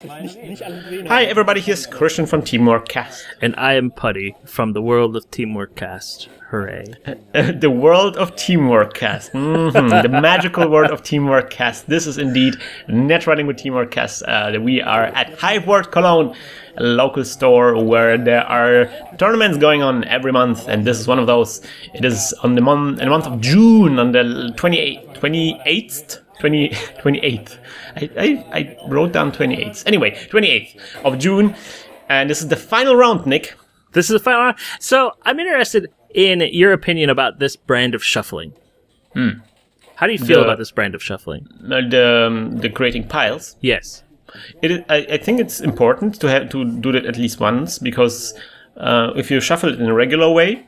Hi everybody, here's Krystian from Teamworkcast. And I am Putty from the world of Teamworkcast. Hooray. The world of Teamworkcast. The magical world of Teamworkcast. This is indeed Netrunner with Teamworkcast. We are at Hiveworld Cologne, a local store where there are tournaments going on every month, and this is one of those. It is on in the month of June, on the 28th. I wrote down 28th. Anyway, 28th of June, and this is the final round, Nick. This is the final round. So I'm interested in your opinion about this brand of shuffling. How do you feel about this brand of shuffling? The creating piles. Yes. I think it's important to do that at least once, because if you shuffle it in a regular way,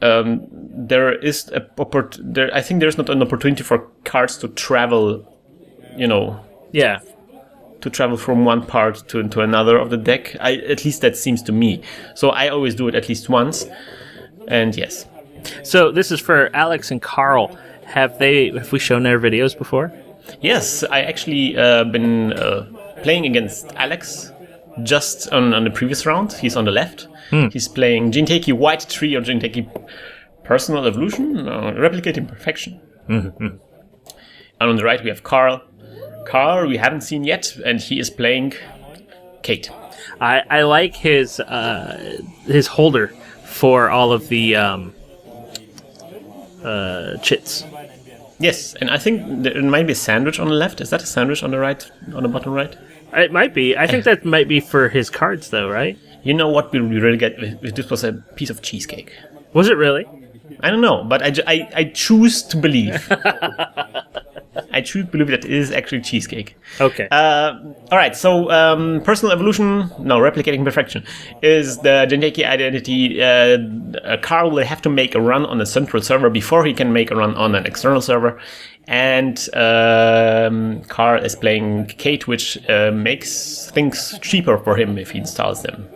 there is I think there's not an opportunity for cards to travel, Yeah. to travel from one part to another of the deck. At least that seems to me. So I always do it at least once. And yes. So this is for Alex and Carl. Have we shown their videos before? Yes, I actually been playing against Alex just on the previous round. He's on the left. He's playing Jinteki White Tree or Jinteki Personal Evolution, Replicating Perfection. And on the right we have Carl. Carl we haven't seen yet, and he is playing Kate. I like his holder for all of the chits. Yes, and I think there might be a sandwich on the left. Is that a sandwich on the right, on the bottom right? It might be. I think that might be for his cards, though, right? You know what we really get if this was a piece of cheesecake? Was it really? I don't know, but I choose to believe. I choose to believe that it is actually cheesecake. Okay. All right, so Personal Evolution, Replicating Perfection, is the Jinteki identity. Carl will have to make a run on a central server before he can make a run on an external server. And Carl is playing Kate, which makes things cheaper for him if he installs them.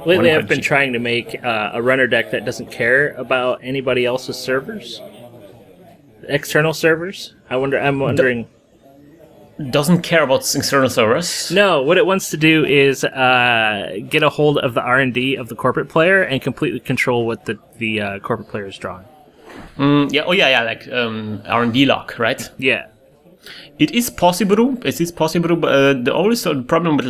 Lately, I've been trying to make a runner deck that doesn't care about anybody else's servers, external servers. I'm wondering. Doesn't care about external servers. No, what it wants to do is get a hold of the R&D of the corporate player and completely control what the corporate player is drawing. Like R&D lock, right? Yeah. It is possible. But the only sort of problem with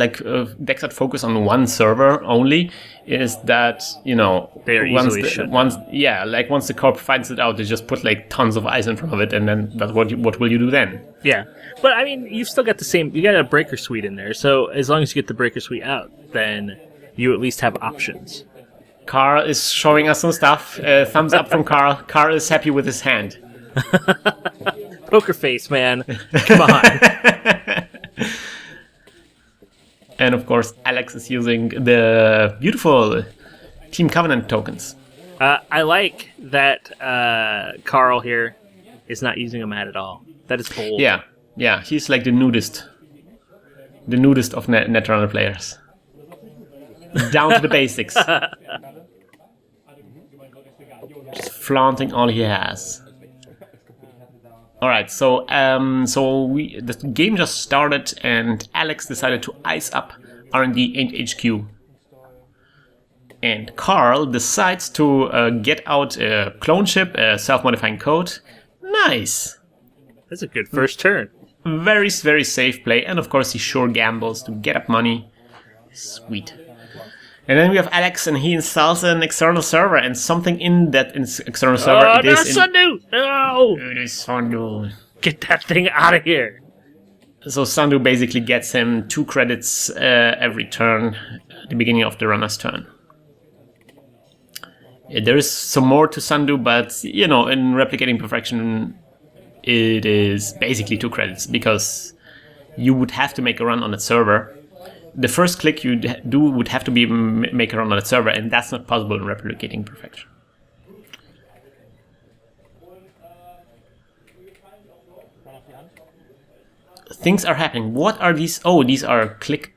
decks that focus on one server only is that they're easily shut down. Once the corp finds it out, they just put tons of ice in front of it, and then that's what will you do then? Yeah, but I mean, you've still got you got a breaker suite in there, so as long as you get the breaker suite out, then you at least have options. Carl is showing us some stuff. Thumbs up from Carl. Carl is happy with his hand. Poker face, man. Come on. And of course, Alex is using the beautiful Team Covenant tokens. I like that Carl here is not using a mat at all. That is bold. Yeah, he's like the nudist of Netrunner players. Down to the basics. Just flaunting all he has. Alright, so the game just started, and Alex decided to ice up R&D and HQ. And Carl decides to get out a clone ship, a self-modifying code. Nice! That's a good first turn. Very, very safe play, and of course he sure gambles to get up money. Sweet. And then we have Alex, and he installs an external server, and something in that external server... Oh, no, Sandu! No! It is Sandu. Get that thing out of here! So Sandu basically gets him 2 credits every turn at the beginning of the runner's turn. There is some more to Sandu, but, in Replicating Perfection, it is basically 2 credits, because you would have to make a run on that server. The first click you do would have to be make a run on that server, and that's not possible in Replicating Perfection. Things are happening. What are these? Oh, these are click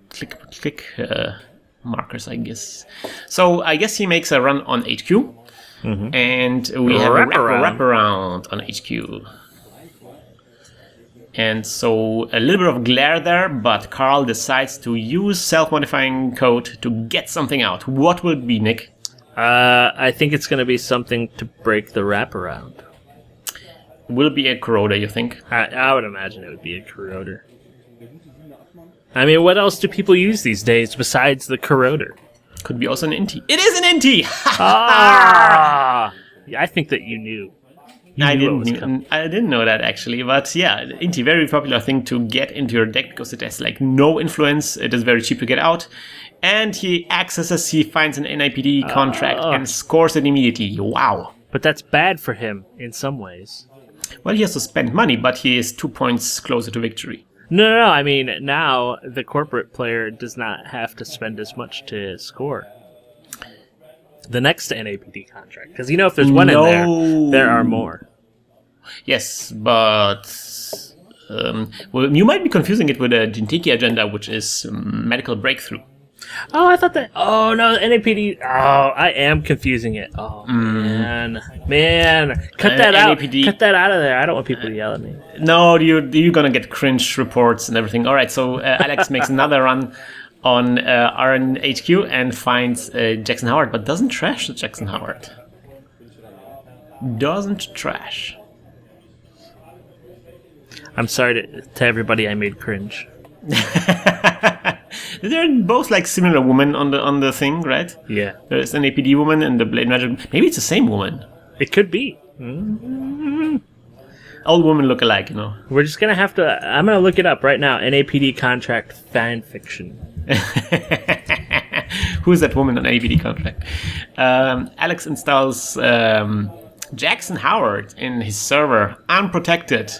markers, I guess. So I guess he makes a run on HQ, and we have a wraparound on HQ. And so a little bit of glare there, but Carl decides to use self-modifying code to get something out. What will it be, Nick? I think it's going to be something to break the wraparound. Will it be a corroder, you think? I would imagine it would be a corroder. I mean, what else do people use these days besides the corroder? Could be also an Inti. It is an Inti! Yeah, I think that you knew. I didn't know that actually, but yeah, Inti, very popular thing to get into your deck because it has like no influence. It is very cheap to get out, and he finds an NIPD contract and scores it immediately. Wow! But that's bad for him in some ways. Well, he has to spend money, but he is 2 points closer to victory. No. I mean, now the corporate player does not have to spend as much to score the next NAPD contract. Because, you know, if there's one in there are more. Yes, but... well, you might be confusing it with a Jinteki agenda, which is medical breakthrough. Oh, I thought that... Oh, no, NAPD... Oh, I am confusing it. Oh, man. Cut that out. NAPD... Cut that out of there. I don't want people to yell at me. No, you're going to get cringe reports and everything. All right, so Alex makes another run on RNHQ and finds Jackson Howard, but doesn't trash the Jackson Howard. Doesn't trash. I'm sorry to everybody I made cringe. They're both like similar women on the thing, right? Yeah. There's an APD woman and the Blade Magic. Maybe it's the same woman. It could be. All women look alike, you know. We're just gonna have to. I'm gonna look it up right now. NAPD contract fan fiction. Who is that woman on APD contract? Alex installs Jackson Howard in his server, unprotected.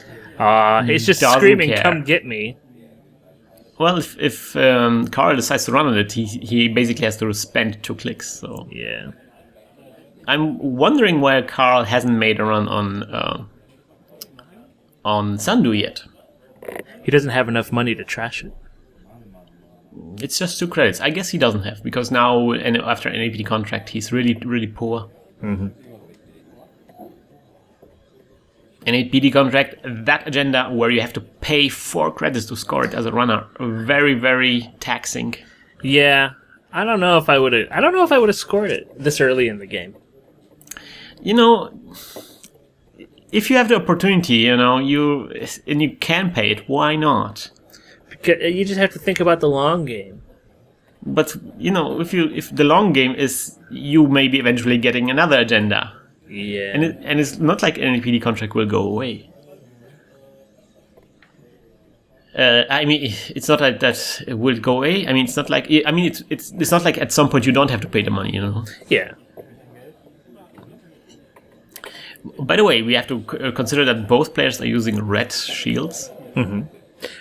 He's just screaming, care. Come get me. Well, if Carl decides to run on it, he basically has to spend 2 clicks. So yeah, I'm wondering why Carl hasn't made a run on Sandu yet. He doesn't have enough money to trash it. It's just 2 credits. I guess he doesn't have, because now after an APD contract, he's really, really poor. Mm-hmm. An APD contract, that agenda where you have to pay 4 credits to score it as a runner, very, very taxing. Yeah, I don't know if I would have scored it this early in the game. You know, if you have the opportunity, you know, you can pay it, why not? Because you just have to think about the long game. But you know, if the long game is you maybe eventually getting another agenda. Yeah, and it's not like an NPD contract will go away. I mean, it's not like that it will go away. I mean, it's not like it's not like at some point you don't have to pay the money, you know. Yeah. By the way, we have to consider that both players are using red shields. Mm-hmm.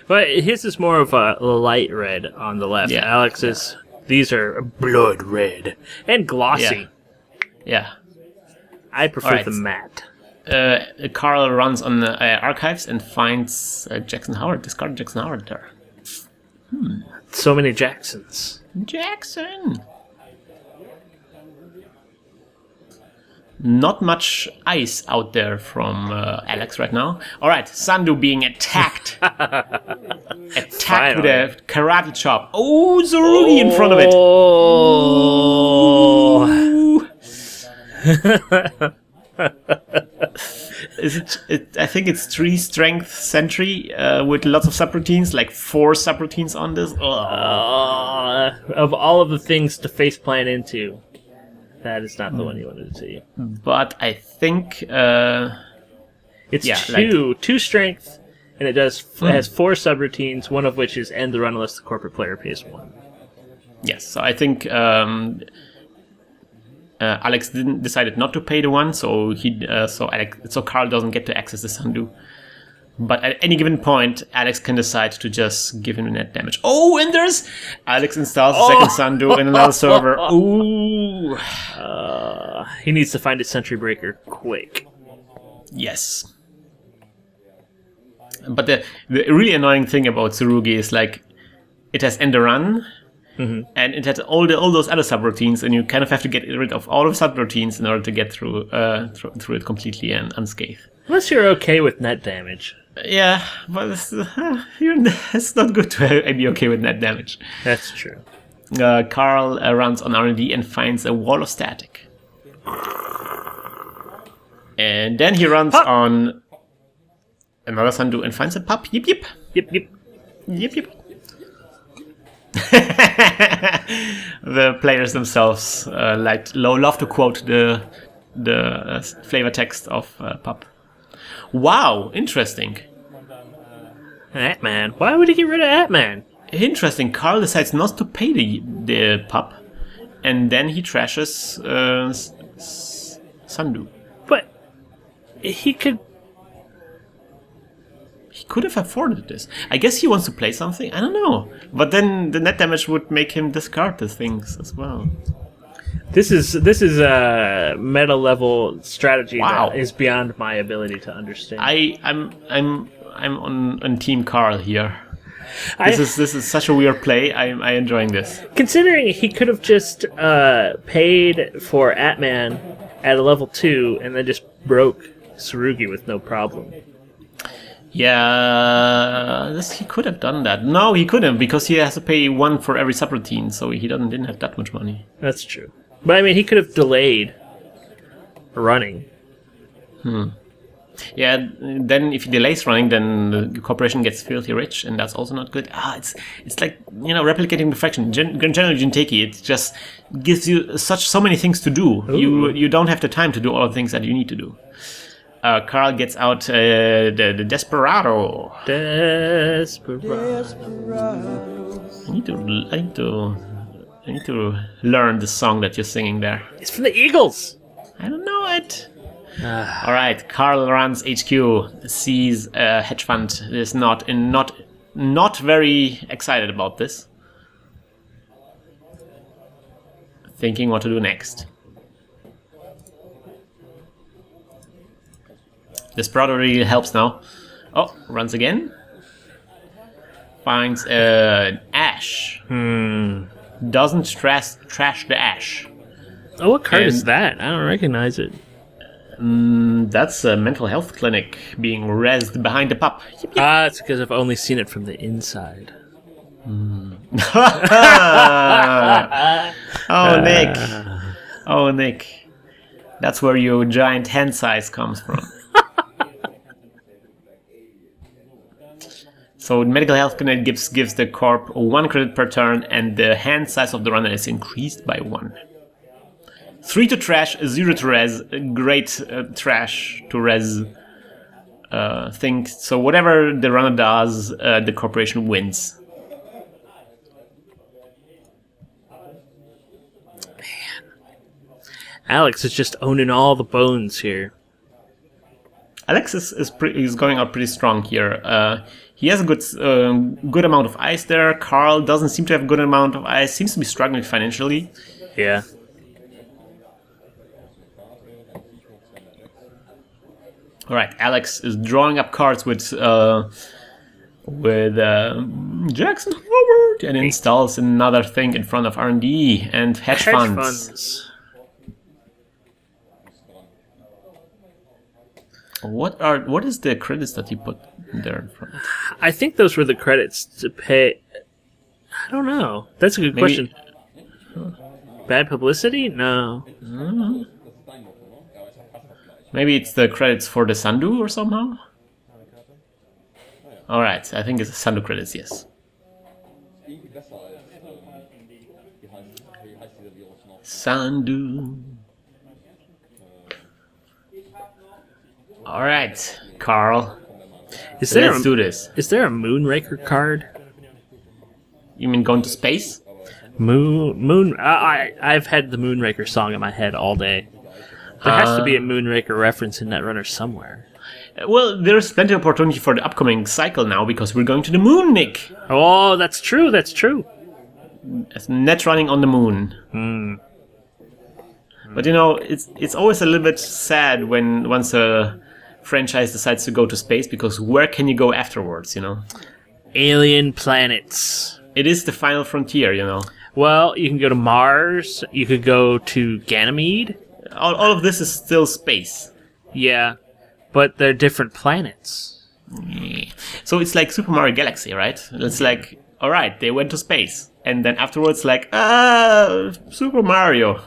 But his is more of a light red on the left. Yeah. Alex's, these are blood red and glossy. Yeah. I prefer the matte. Carl runs on the archives and finds Jackson Howard, discarded Jackson Howard there. So many Jacksons. Jackson! Not much ice out there from Alex right now. Alright, Sandu being attacked. Attacked with a karate chop. Oh, Zarugi in front of it. I think it's 3 strength sentry with lots of subroutines, like 4 subroutines on this. Of all of the things to faceplant into, that is not the one you wanted to see. But I think it's 2 strength, and it has 4 subroutines, one of which is end the run unless the corporate player pays 1. Yes, so I think Alex decided not to pay the 1, so Carl doesn't get to access the Sandu. But at any given point, Alex can decide to just give him net damage. Oh, and there's Alex installs the second Sandu in another server. Ooh, he needs to find his sentry breaker quick. Yes. But the really annoying thing about Tsurugi is like it has end a run, and it had all those other subroutines, and you kind of have to get rid of all of the subroutines in order to get through it completely and unscathed. Unless you're okay with net damage. Yeah, but it's not good to be okay with net damage. That's true. Carl runs on R&D and finds a wall of static. And then he runs on another Sandu and finds a pup. Yip, yip. Yip, yip. Yip, yip. The players themselves love to quote the flavor text of pup. Wow, interesting. Atman. Why would he get rid of Atman? Interesting. Carl decides not to pay the pup, and then he trashes Sandu. But he could have afforded this. I guess he wants to play something. I don't know. But then the net damage would make him discard the things as well. This is a meta level strategy that is beyond my ability to understand. I'm on Team Carl here. This is such a weird play. I'm enjoying this. Considering he could have just paid for Atman at a level 2 and then just broke Tsurugi with no problem. Yeah, he could have done that. No, he couldn't, because he has to pay 1 for every subroutine, so he didn't have that much money. That's true. But I mean, he could have delayed running. Yeah, then if he delays running, then the corporation gets filthy rich, and that's also not good. It's like, replicating perfection. Generally, Jinteki, it just gives you so many things to do. You don't have the time to do all the things that you need to do. Carl gets out the Desperado. I need to learn the song that you're singing there. It's from the Eagles. I don't know it. All right, Carl runs HQ. Sees a hedge fund. Is not very excited about this. Thinking what to do next. Desperado really helps now. Oh, runs again. Finds an ash. Doesn't trash the ash. Oh, what card is that? I don't recognize it. That's a mental health clinic being rezzed behind the pup. Yip, yip. It's because I've only seen it from the inside. Oh, Nick. That's where your giant hand size comes from. So medical health credit gives the corp 1 credit per turn, and the hand size of the runner is increased by 1. 3 to trash, 0 to res. Great trash to res thing. So whatever the runner does, the corporation wins. Man, Alex is just owning all the bones here. Alex is going out pretty strong here. He has a good amount of ice there. Carl doesn't seem to have a good amount of ice. Seems to be struggling financially. Yeah. All right, Alex is drawing up cards with Jackson Howard and installs another thing in front of R&D and hedge funds. What is the credits that he put there in front? I think those were the credits to pay. I don't know. That's a good question. Bad publicity? No. Maybe it's the credits for the Sandu or somehow? Alright, I think it's the Sandu credits, yes. Sandu. Alright, Carl. Let's do this. Is there a Moonraker card? You mean going to space? I've had the Moonraker song in my head all day. There has to be a Moonraker reference in Netrunner somewhere. Well, there's plenty of opportunity for the upcoming cycle now, because we're going to the moon, Nick. Oh, that's true, that's true. Net running on the moon. But it's always a little bit sad once a franchise decides to go to space, because where can you go afterwards, Alien planets. It is the final frontier, you know. Well, you can go to Mars. You could go to Ganymede. All of this is still space. Yeah, but they're different planets. So it's like Super Mario Galaxy, right? It's like, all right, they went to space. And then afterwards, like, Super Mario.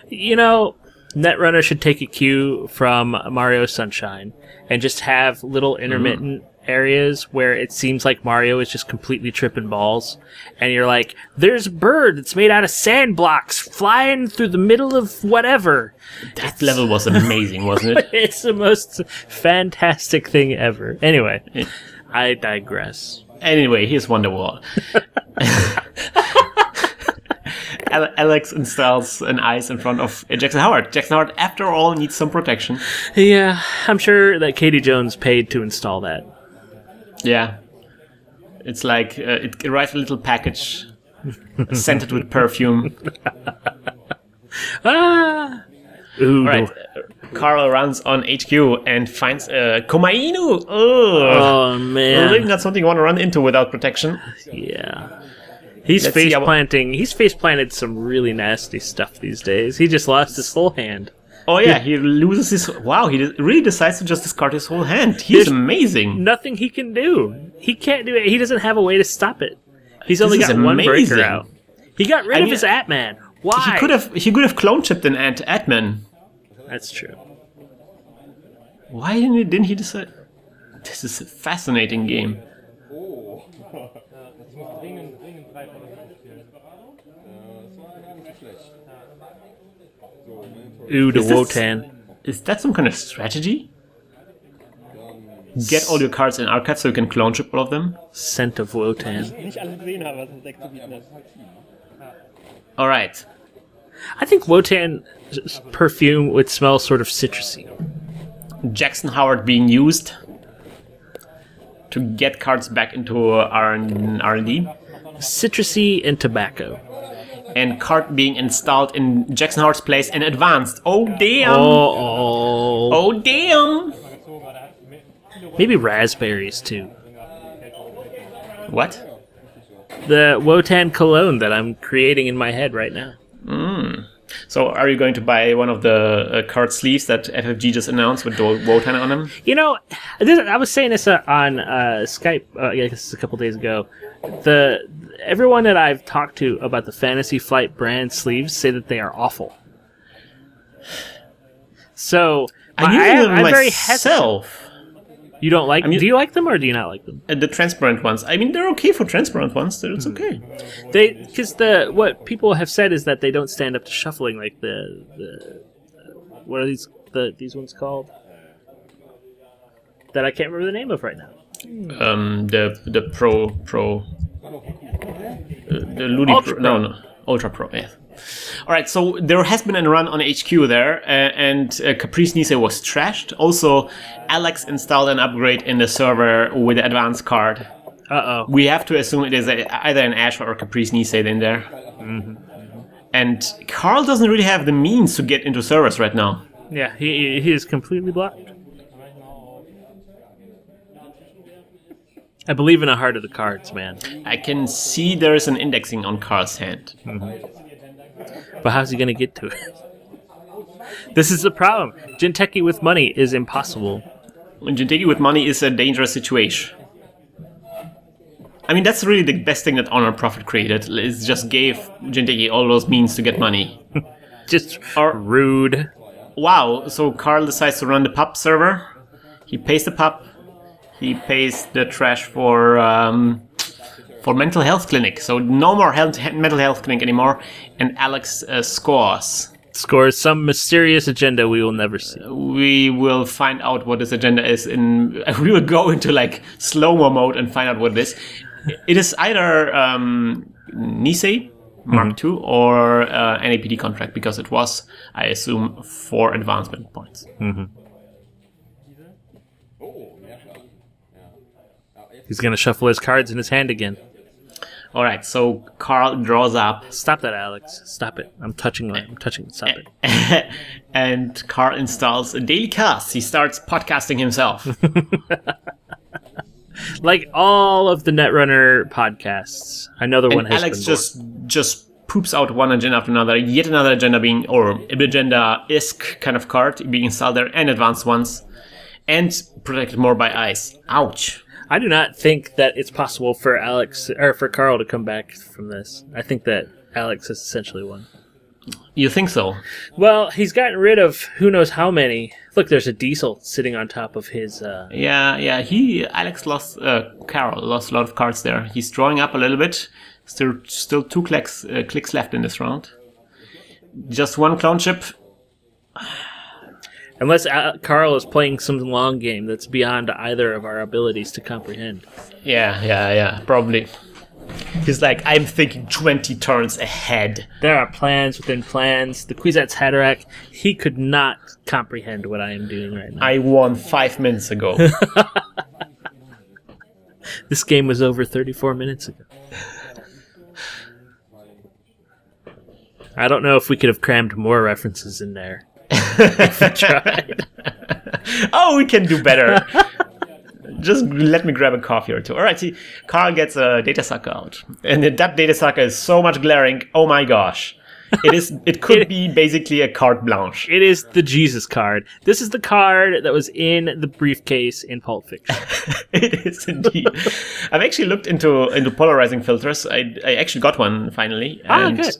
You know, Netrunner should take a cue from Mario Sunshine and just have little intermittent areas where it seems like Mario is just completely tripping balls. And you're like, there's a bird that's made out of sand blocks flying through the middle of whatever. That level was amazing, wasn't it? It's the most fantastic thing ever. Anyway, I digress. Anyway, here's Wonderwall. Alex installs an ice in front of Jackson Howard. Jackson Howard, after all, needs some protection. Yeah, I'm sure that Katie Jones paid to install that. Yeah. It's like, it arrived a little package scented with perfume. Ooh. All right. Carl runs on HQ and finds Komainu. Oh, man. Really not something you want to run into without protection. Yeah. He's face planted some really nasty stuff these days. He just lost his whole hand. Oh yeah, he loses his... Wow, he really decides to just discard his whole hand. He's amazing. Nothing he can do. He can't do it. He doesn't have a way to stop it. He's only got one breaker out. He got rid of his Atman. Why? He could have clone chipped an Atman. That's true. Why didn't he decide? This is a fascinating game. Ooh, the Wotan. Is that some kind of strategy? Get all your cards in archive so you can clone chip all of them? Scent of Wotan. Alright. I think Wotan's perfume would smell sort of citrusy. Jackson Howard being used to get cards back into R&D. Citrusy and tobacco. And card being installed in Jackson Howard's place and advanced. Oh, damn! Oh, damn! Maybe raspberries, too. What? The Wotan Cologne that I'm creating in my head right now. So are you going to buy one of the card sleeves that FFG just announced with the Wotan on them? You know, I was saying this on Skype, I guess a couple days ago. Everyone that I've talked to about the Fantasy Flight brand sleeves say that they are awful. So I'm very hesitant. You don't like them? Do you like them or do you not like them? The transparent ones. I mean, they're okay for transparent ones. It's okay. Because what people have said is that they don't stand up to shuffling like the what are these ones called? That I can't remember the name of right now. The Pro, the Ludi Ultra Pro. No, Ultra Pro. Yeah. All right, so there has been a run on HQ there, and Caprice Nisei was trashed. Also, Alex installed an upgrade in the server with the advanced card. We have to assume it is either an Ash or Caprice Nisei in there. And Carl doesn't really have the means to get into servers right now. Yeah, he is completely blocked. I believe in a heart of the cards, man. I can see there is an indexing on Carl's hand. But how's he going to get to it? This is the problem. Jinteki with money is impossible. Jinteki with money is a dangerous situation. I mean, that's really the best thing that Honor Profit created. It just gave Jinteki all those means to get money. Just rude. Wow, so Carl decides to run the pub server. He pays the pub. He pays the trash for mental health clinic. So no more mental health clinic anymore. And Alex scores some mysterious agenda we will never see. We will find out what this agenda is. We will go into like slow-mo mode and find out what it is. It is either Nisei Mark II or an APD contract, because it was, I assume, 4 advancement points. He's going to shuffle his cards in his hand again. All right, so Carl draws up. Stop that, Alex. Stop it. I'm touching it. Stop it. And Carl installs a daily cast. He starts podcasting himself. Like all of the Netrunner podcasts, another one has Alex been just poops out one agenda after another, yet another agenda being, or agenda-esque kind of card being installed there, and advanced ones, and protected more by ice. Ouch. I do not think that it's possible for Alex or for Carl to come back from this. I think that Alex has essentially won. You think so? Well, he's gotten rid of who knows how many. Look, there's a diesel sitting on top of his... Alex lost, Carol lost a lot of cards there. He's drawing up a little bit. Still 2 clicks left in this round. Just one clone chip. Unless Carl is playing some long game that's beyond either of our abilities to comprehend. Yeah, probably. He's like, I'm thinking 20 turns ahead. There are plans within plans. The Kwisatz Haderach, he could not comprehend what I am doing right now. I won 5 minutes ago. This game was over 34 minutes ago. I don't know if we could have crammed more references in there. If we tried. Oh, we can do better. Just let me grab a coffee or two. All right, see, Carl gets a data sucker out. And that data sucker is so much glaring. Oh my gosh. It could be basically a carte blanche. It is the Jesus card. This is the card that was in the briefcase in Pulp Fiction. It is indeed. I've actually looked into polarizing filters. I actually got one finally. Good.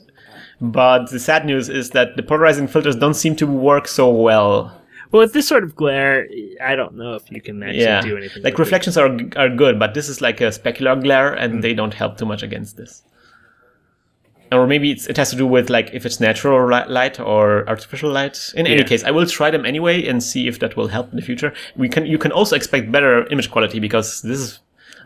But the sad news is that the polarizing filters don't seem to work so well. Well, with this sort of glare, I don't know if you can actually do anything. Like reflections are good, but this is like a specular glare, and they don't help too much against this. Or maybe it has to do with like if it's natural light or artificial light. In any case, I will try them anyway and see if that will help in the future. You can also expect better image quality because this is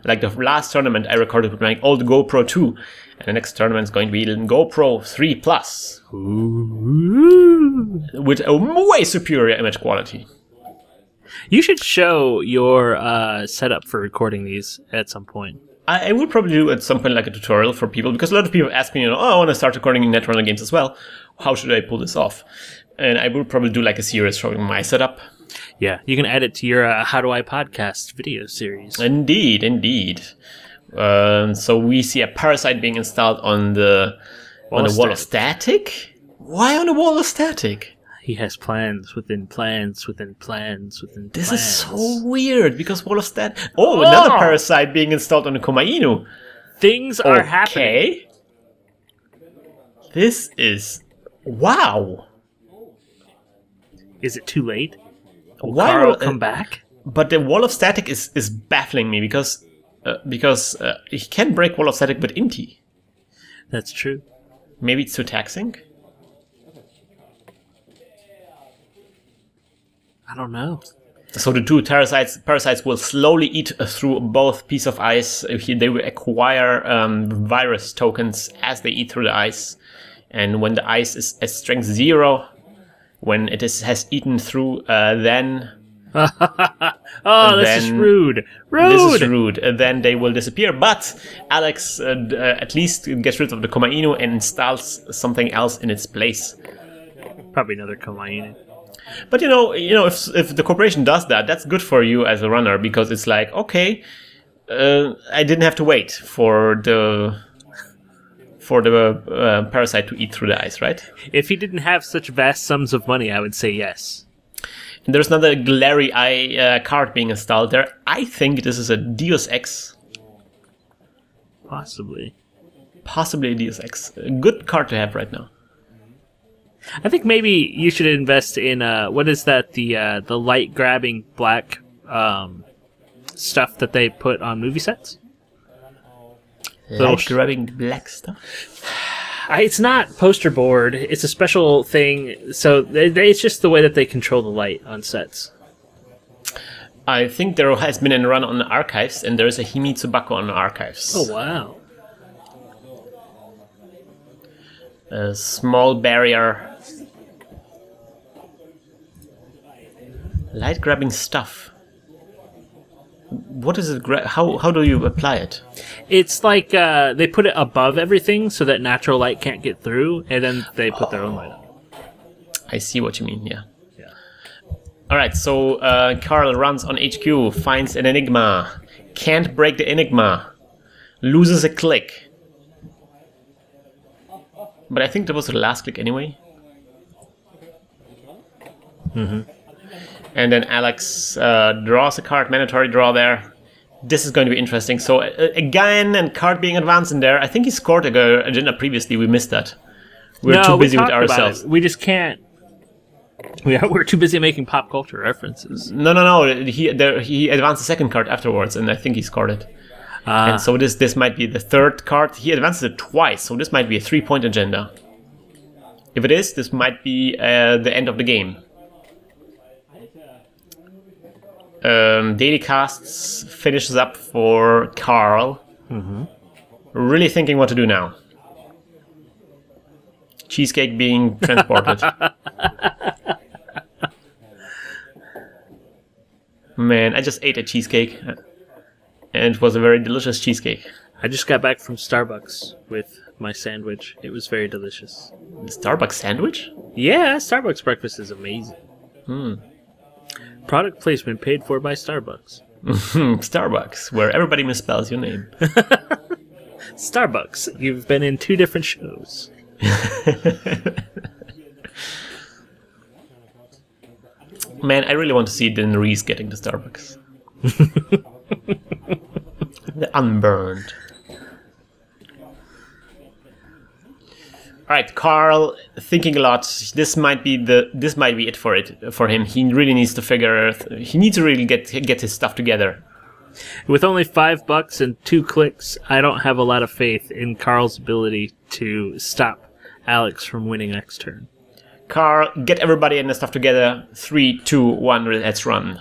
like the last tournament I recorded with my old GoPro 2, and the next tournament is going to be GoPro 3 Plus. Ooh. With a way superior image quality. You should show your setup for recording these at some point. I will probably do at some point like a tutorial for people, because a lot of people ask me, I want to start recording in Netrunner games as well. How should I pull this off? And I will probably do like a series showing my setup. Yeah, you can add it to your How Do I Podcast video series. Indeed. So we see a parasite being installed on the wall of static. Why on the wall of static? He has plans within plans within plans within This plans. is so weird, because wall of static... Oh, another parasite being installed on the Komainu. Things are happening. This is... Wow. Is it too late? Why Carl come back? But the wall of static is baffling me, because he can break wall of static with Inti. That's true. Maybe it's too taxing? I don't know. So the two parasites will slowly eat through both pieces of ice. They will acquire virus tokens as they eat through the ice. And when the ice is at strength 0, when it has eaten through, then... this is rude. This is rude. Then they will disappear. But Alex at least gets rid of the Komainu and installs something else in its place. Probably another Komainu. But if the corporation does that, that's good for you as a runner, because it's like, okay, I didn't have to wait for the parasite to eat through the ice, right? If he didn't have such vast sums of money, I would say yes. And there's another glary eye card being installed there. I think this is a Deus Ex. Possibly a Deus Ex. A good card to have right now. I think maybe you should invest in what is that? The light grabbing black stuff that they put on movie sets. Light grabbing black stuff. It's not poster board. It's a special thing. So it's just the way that they control the light on sets. I think there has been a run on the archives, and there is a Himitsubako on the archives. Oh wow! A small barrier. Light grabbing stuff. What is it? How do you apply it? It's like they put it above everything so that natural light can't get through, and then they put their own light on. I see what you mean. Yeah. All right. So Carl runs on HQ, finds an enigma, Can't break the enigma. Loses a click. But I think that was the last click anyway. And then Alex draws a card, mandatory draw there. This is going to be interesting. So again, and card being advanced in there. I think he scored a agenda previously. We missed that. We're too busy with ourselves. We just can't. We're too busy making pop culture references. No. He advanced the second card afterwards, and I think he scored it. And so this might be the third card. He advances it twice, so this might be a 3-point agenda. If it is, this might be the end of the game. Daily Casts finishes up for Carl. Really thinking what to do now. Cheesecake being transported. Man, I just ate a cheesecake. And it was a very delicious cheesecake. I just got back from Starbucks with my sandwich. It was very delicious. The Starbucks sandwich? Yeah, Starbucks breakfast is amazing. Product placement paid for by Starbucks. Starbucks, where everybody misspells your name. Starbucks, you've been in 2 different shows. Man, I really want to see Dylan Reese getting to Starbucks. The unburned. All right, Carl, thinking a lot. This might be it for him. He really needs to really get his stuff together. With only $5 and 2 clicks, I don't have a lot of faith in Carl's ability to stop Alex from winning next turn. Carl, get everybody and the stuff together. 3, 2, 1, let's run.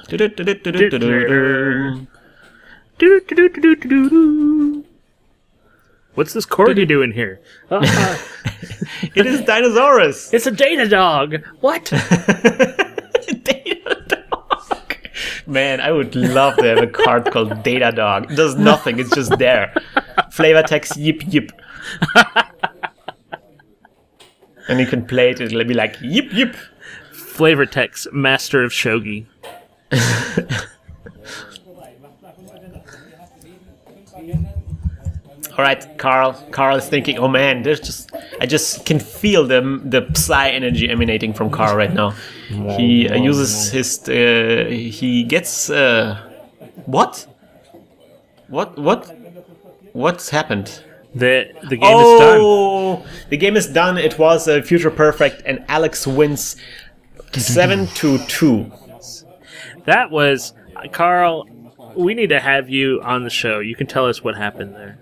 What's this corgi doing here? It is Dinosaurus. It's a data dog. What? Data dog. Man, I would love to have a card called Data Dog. It does nothing. It's just there. Flavor text, yip yip. And you can play it. It'll be like yip yip. Flavor text, master of shogi. All right, Carl is thinking, oh man, I just can feel the psi energy emanating from Carl right now. He uses his, he gets, what? What's happened? The game is done. Oh, the game is done. It was a future perfect, and Alex wins 7-2. That was, Carl, we need to have you on the show. You can tell us what happened there.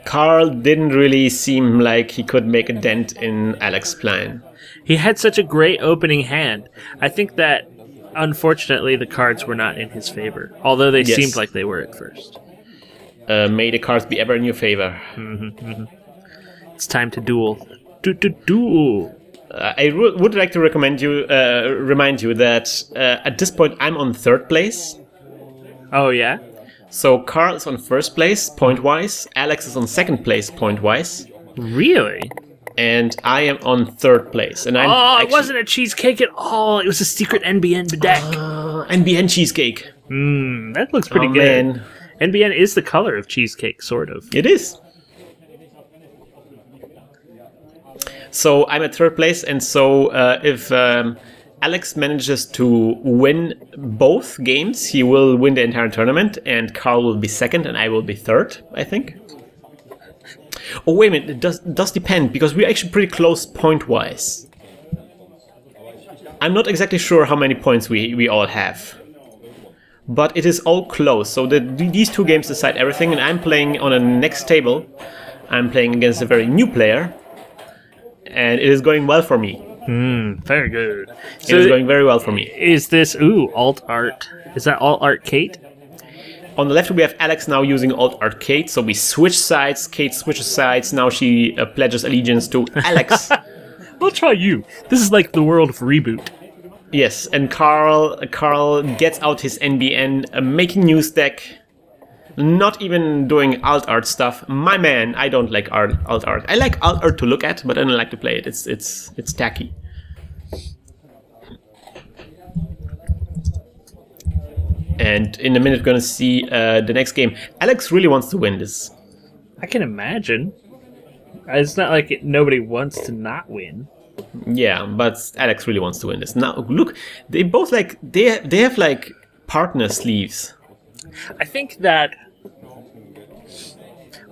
Carl didn't really seem like he could make a dent in Alex's plan. He had such a great opening hand. I think that, unfortunately, the cards were not in his favor, although they seemed like they were at first. May the cards be ever in your favor. It's time to duel. Duel. I would like to remind you that at this point I'm on 3rd place. Oh, yeah? So Carl is on 1st place, point-wise. Alex is on 2nd place, point-wise. Really? And I am on 3rd place. And it wasn't a cheesecake at all. It was a secret NBN deck. NBN cheesecake. That looks pretty good. Man. NBN is the color of cheesecake, sort of. It is. So I'm at 3rd place, and so if Alex manages to win both games, he will win the entire tournament, and Carl will be 2nd, and I will be 3rd, I think. Oh, wait a minute, it does depend, because we're actually pretty close point-wise. I'm not exactly sure how many points we all have. But it is all close, so these 2 games decide everything, and I'm playing on a next table. I'm playing against a very new player, and it is going well for me. Very good. So it is going very well for me. Is this, alt art? Is that alt art Kate? On the left we have Alex now using alt art Kate, so we switch sides, Kate switches sides, now she pledges allegiance to Alex. I'll try you. This is like the world of Reboot. Yes, and Carl gets out his NBN, making news deck, not even doing alt art stuff. My man, I don't like alt art. I like alt art to look at, but I don't like to play it. It's tacky. And in a minute, we're going to see the next game. Alex really wants to win this. I can imagine. It's not like nobody wants to not win. Yeah, but Alex really wants to win this. Now, look, they both like they have like partner sleeves. I think that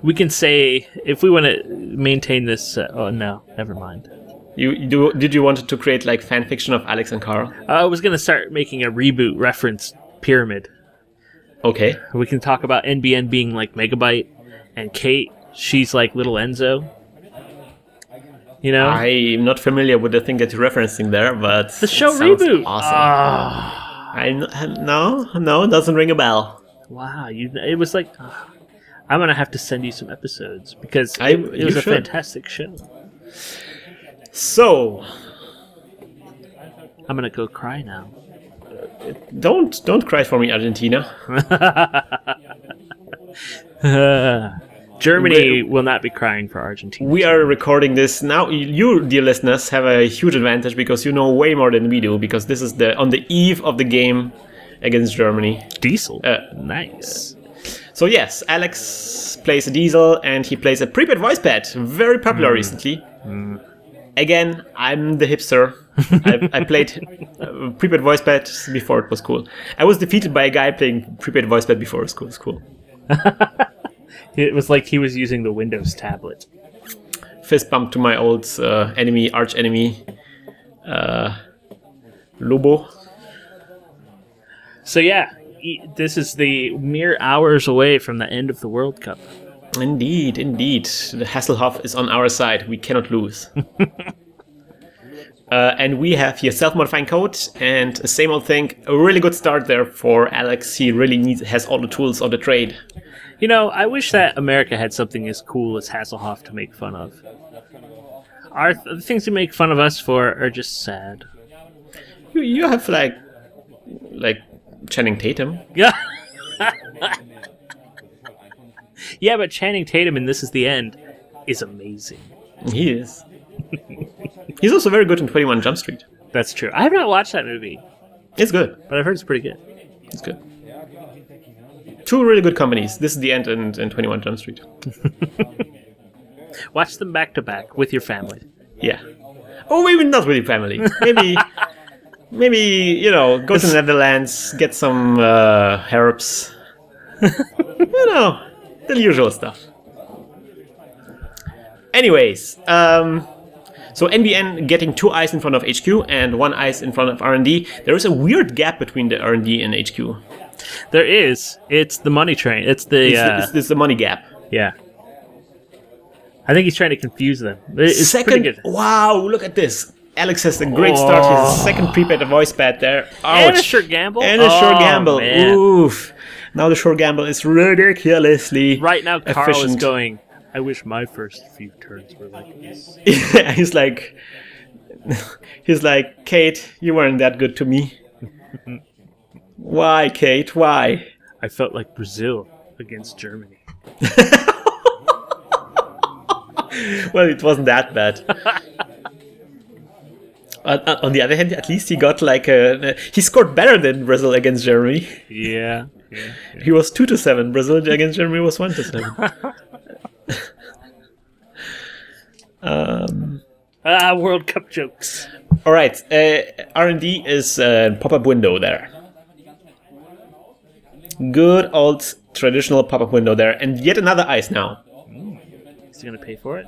we can say if we want to maintain this. Oh no, never mind. Did you want to create like fan fiction of Alex and Carl? I was gonna start making a reboot reference pyramid. Okay. We can talk about NBN being like Megabyte, and Kate, she's like little Enzo. You know, I'm not familiar with the thing that you're referencing there, but the show reboot. Awesome. No, it doesn't ring a bell. Wow, it was like I'm gonna have to send you some episodes because it was a fantastic show. So I'm gonna go cry now. Don't cry for me, Argentina. Germany will not be crying for Argentina. We are recording this now. You, dear listeners, have a huge advantage because you know way more than we do. Because this is on the eve of the game against Germany. Diesel, nice. So yes, Alex plays a Diesel and he plays a prepaid voice pad, very popular recently. Again, I'm the hipster. I played prepaid voice pad before it was cool. I was defeated by a guy playing prepaid voice pad before it was cool. It was like he was using the Windows tablet. Fist bump to my old arch enemy, Lobo. So yeah, this is the mere hours away from the end of the World Cup. Indeed. The Hasselhoff is on our side. We cannot lose. And we have here self-modifying code and same old thing. A really good start there for Alex. He really has all the tools of the trade. You know, I wish that America had something as cool as Hasselhoff to make fun of. The things you make fun of us for are just sad. You have like Channing Tatum. Yeah. Yeah, but Channing Tatum in This Is the End is amazing. He is. He's also very good in 21 Jump Street. That's true. I have not watched that movie. It's good. But I've heard it's pretty good. It's good. Two really good companies. This Is the End and 21 Jump Street. Watch them back to back with your family. Yeah. Oh, maybe not with your family. Maybe go to the Netherlands, get some herbs. The usual stuff. Anyways, so NBN getting 2 eyes in front of HQ and 1 eyes in front of R&D. There is a weird gap between the R&D and HQ. There is. It's the money train. It's the money gap. Yeah. I think he's trying to confuse them. It's pretty good. Wow, look at this. Alex has a great start. His second prepaid voice pad there. Ouch. And a short gamble. Man. Oof. Now the short gamble is ridiculously right now, Carl efficient. is going, I wish my first few turns were like this. Yeah, he's like, Kate, you weren't that good to me. Why, Kate? Why? I felt like Brazil against Germany. Well, it wasn't that bad. On the other hand, at least he got he scored better than Brazil against Germany. Yeah. He was 2-7. Brazil against Germany was 1-7. World Cup jokes. All right, R&D is a pop-up window there. Good old traditional pop-up window there, and yet another ice now. Is he gonna pay for it?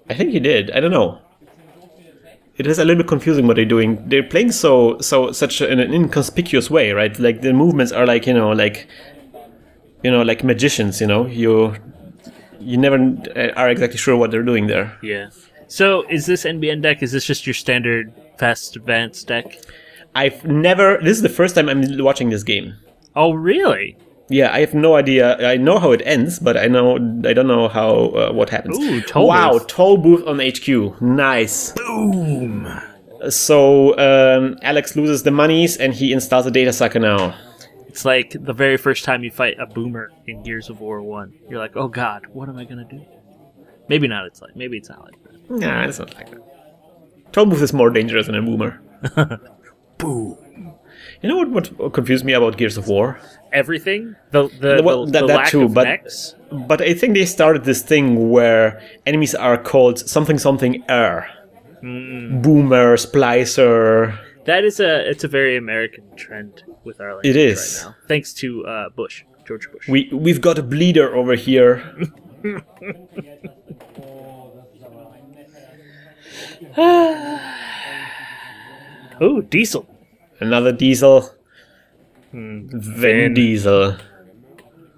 I think he did. I don't know. It is a little bit confusing what they're doing. They're playing such an inconspicuous way, right? Like the movements are like magicians. You never are exactly sure what they're doing there. Yeah. So is this NBN deck? Is this just your standard fast advanced deck? This is the first time I'm watching this game. Oh, really? Yeah, I have no idea. I know how it ends, but I don't know how what happens. Ooh, toll booth. Toll booth on HQ. Nice. Boom. So Alex loses the monies and he installs a data sucker now. It's like the very first time you fight a boomer in Gears of War 1. You're like, oh god, what am I gonna do? Maybe not. Maybe it's not like that. Nah, it's not like that. Toll booth is more dangerous than a boomer. Boom. You know what confused me about Gears of War? Everything? The That lack too, of but mechs? but I think they started this thing where enemies are called something air. Boomer, Splicer. That is it's a very American trend with our language It is. right now. Thanks to George Bush. We've got a bleeder over here. Oh, Diesel. Another Diesel. Vin Diesel.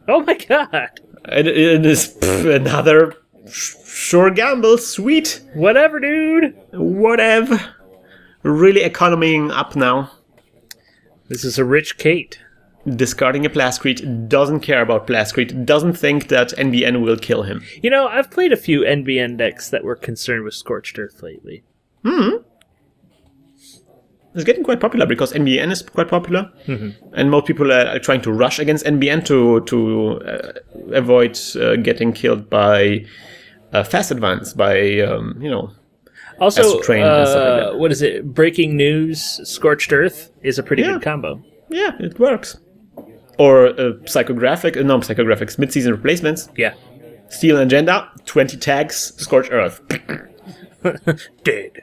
Oh my god. And it is another sure gamble. Sweet. Whatever, dude. Whatever. Really economying up now. This is a rich Kate. Discarding a Plascrete, doesn't care about Plascrete, doesn't think that NBN will kill him. You know, I've played a few NBN decks that were concerned with Scorched Earth lately. It's getting quite popular because NBN is quite popular, and most people are trying to rush against NBN to avoid getting killed by fast advance, by Also, Astral Train and stuff like that. what is it? Breaking News, Scorched Earth is a pretty good combo. Yeah, it works. Or psychographics, mid-season replacements. Yeah. Steal an Agenda, 20 tags, Scorched Earth. Dead.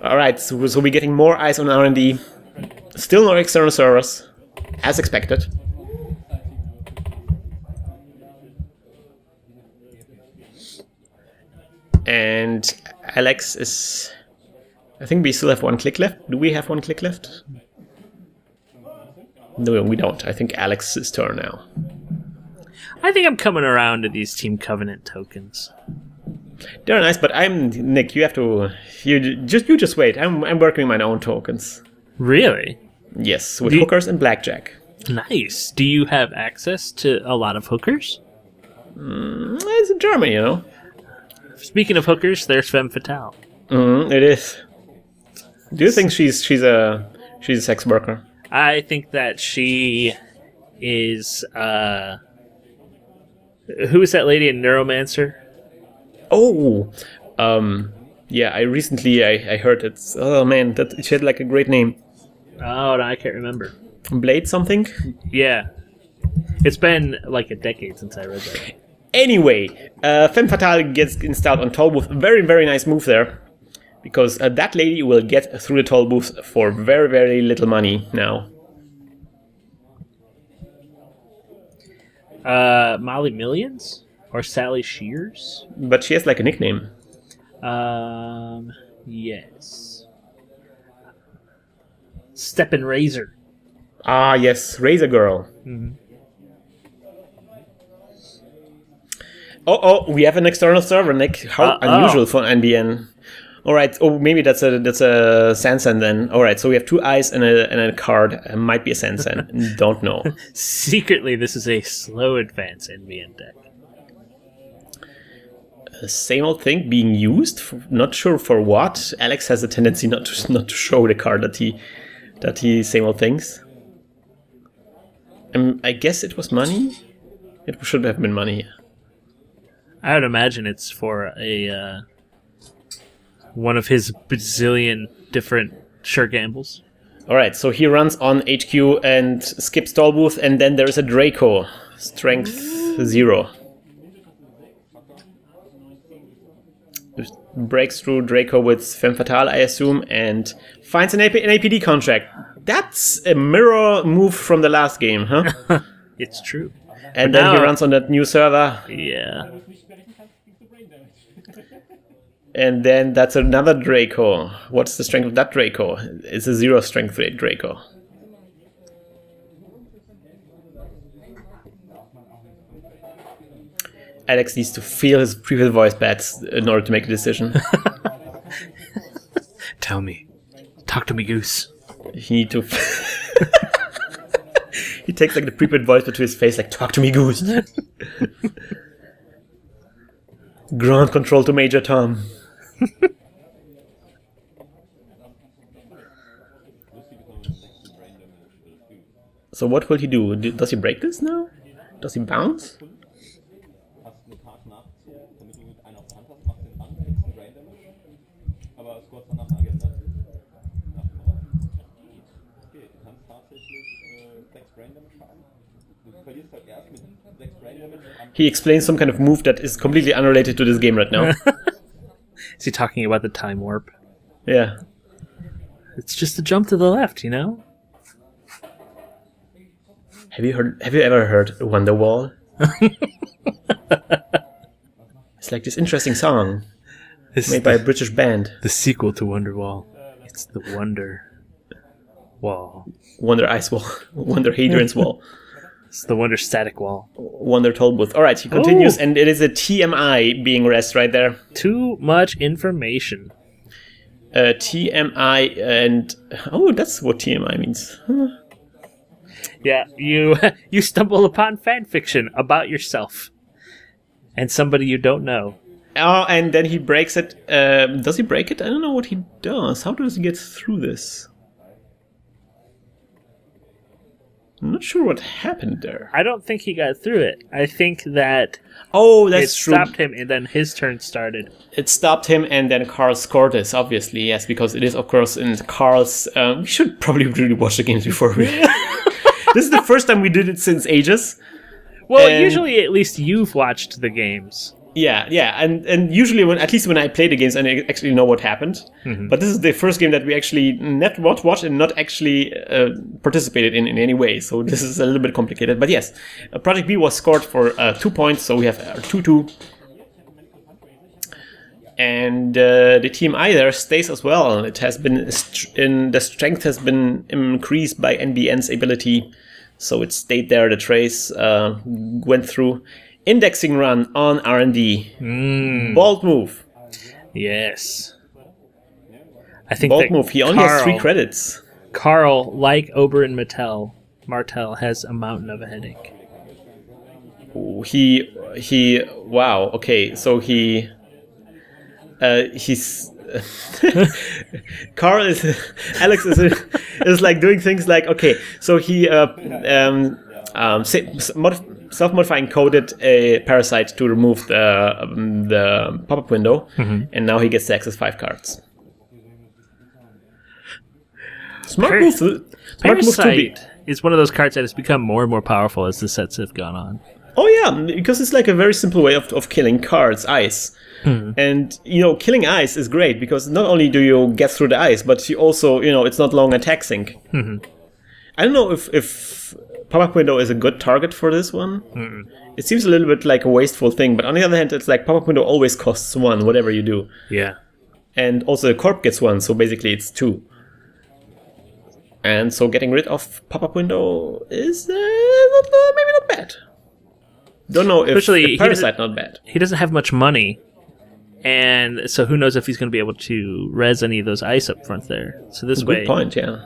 Alright, so we're getting more eyes on R&D. Still no external servers, as expected. And Alex is... I think we still have one click left. Do we have one click left? No, we don't. I think Alex's turn now. I think I'm coming around to these Team Covenant tokens. They're nice, but I'm Nick. You have to. You just wait. I'm working my own tokens. Really? Yes, with hookers and blackjack. Nice. Do you have access to a lot of hookers? It's in Germany, you know. Speaking of hookers, there's Femme Fatale. It is. Do you think she's a sex worker? I think that she is. Who is that lady in Neuromancer? Oh, yeah. I recently heard it's. Oh man, that she had like a great name. Oh, no, I can't remember. Blade something. Yeah, it's been like a decade since I read that. Anyway, Femme Fatale gets installed on Toll Booth. Very, very nice move there. Because that lady will get through the Toll Booth for very, very little money now. Molly Millions? Or Sally Shears? But she has like a nickname. Yes. Steppin' Razor. Ah, yes, Razor Girl. Oh, we have an external server, Nick. How unusual for NBN. Alright, maybe that's a Sansan then. Alright, so we have 2 eyes and a card. It might be a Sansan. Don't know. Secretly, this is a slow advance NBN deck. Same old thing being used. Not sure for what. Alex has a tendency not to show the card that he same old things. I guess it was money. It should have been money. I would imagine it's for a one of his bazillion different sure gambles. Alright, so he runs on HQ and skips Toll Booth, and then there's a Draco. Strength 0. Breaks through Draco with Femme Fatale, I assume, and finds an APD contract. That's a mirror move from the last game, huh? It's true. And then he runs on that new server. Yeah. And then that's another Draco. What's the strength of that Draco? It's a 0 strength Draco. Alex needs to feel his previous voice bats in order to make a decision. Tell me. Talk to me, Goose. He need to... He takes like the prepaid voice to his face, like, talk to me, Goose. Ground control to Major Tom. So what will he do? Does he break this now? Does he bounce? He explains some kind of move that is completely unrelated to this game right now. Is he talking about the time warp? Yeah. It's just a jump to the left, you know? Have you ever heard Wonderwall? It's like this interesting song made by a British band. The sequel to Wonderwall. It's the Wonder Wall. Wonder Ice Wall. Wonder Hadrian's Wall. It's the Wonder Static Wall. Wonder Tollbooth. Alright, he continues, and it is a TMI being read right there. Too much information. TMI and... Oh, that's what TMI means. Huh. Yeah, you stumble upon fan fiction about yourself. And somebody you don't know. Oh, and then he breaks it. Does he break it? I don't know what he does. How does he get through this? I'm not sure what happened there. I don't think he got through it. I think that that's true. It stopped him, and then his turn started. It stopped him, and then Carl scored this, obviously. Yes, because it is, of course, in Carl's... we should probably really watch the games before we... This is the first time we did it since ages. Well, usually at least you've watched the games. Yeah, and usually at least when I play the games, I actually know what happened. Mm-hmm. But this is the first game that we actually not watched and not actually participated in any way. So this is a little bit complicated. But yes, Project B was scored for 2 points, so we have 2-2. And the team either stays as well. It has been the strength has been increased by NBN's ability, so it stayed there. The trace went through. Indexing run on R&D. Bold move. Yes. I think bold move. He only has 3 credits. Carl, like Oberyn Martell, has a mountain of a headache. He. Wow. Okay. So he's. Carl Alex is like doing things like, okay, so he self-modifying coded a parasite to remove the pop-up window, and now he gets to access 5 cards. Smart move. Parasite is one of those cards that has become more and more powerful as the sets have gone on. Oh yeah, because it's like a very simple way of killing cards, ice. And, killing ice is great because not only do you get through the ice, but you also, it's not long attack sync. I don't know if pop-up window is a good target for this one. It seems a little bit like a wasteful thing, but on the other hand, it's like pop-up window always costs 1, whatever you do. Yeah. And also the corp gets 1, so basically it's 2. And so getting rid of pop-up window is maybe not bad. Don't know if the parasite not bad. He doesn't have much money. And so who knows if he's going to be able to res any of those ice up front there. So this way... Good point, yeah.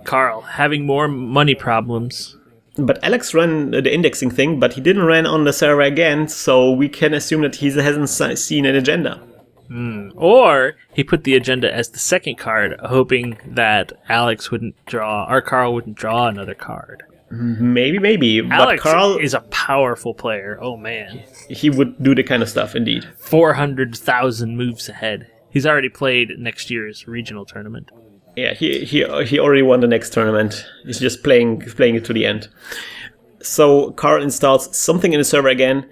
Carl, having more money problems. But Alex ran the indexing thing, but he didn't run on the server again, so we can assume that he hasn't seen an agenda. Or he put the agenda as the second card, hoping that Alex wouldn't draw, or Carl wouldn't draw another card. Maybe. Alex but Carl is a powerful player. Oh man, he would do the kind of stuff indeed. 400,000 moves ahead. He's already played next year's regional tournament. Yeah, he already won the next tournament. He's just playing it to the end. So Carl installs something in the server again.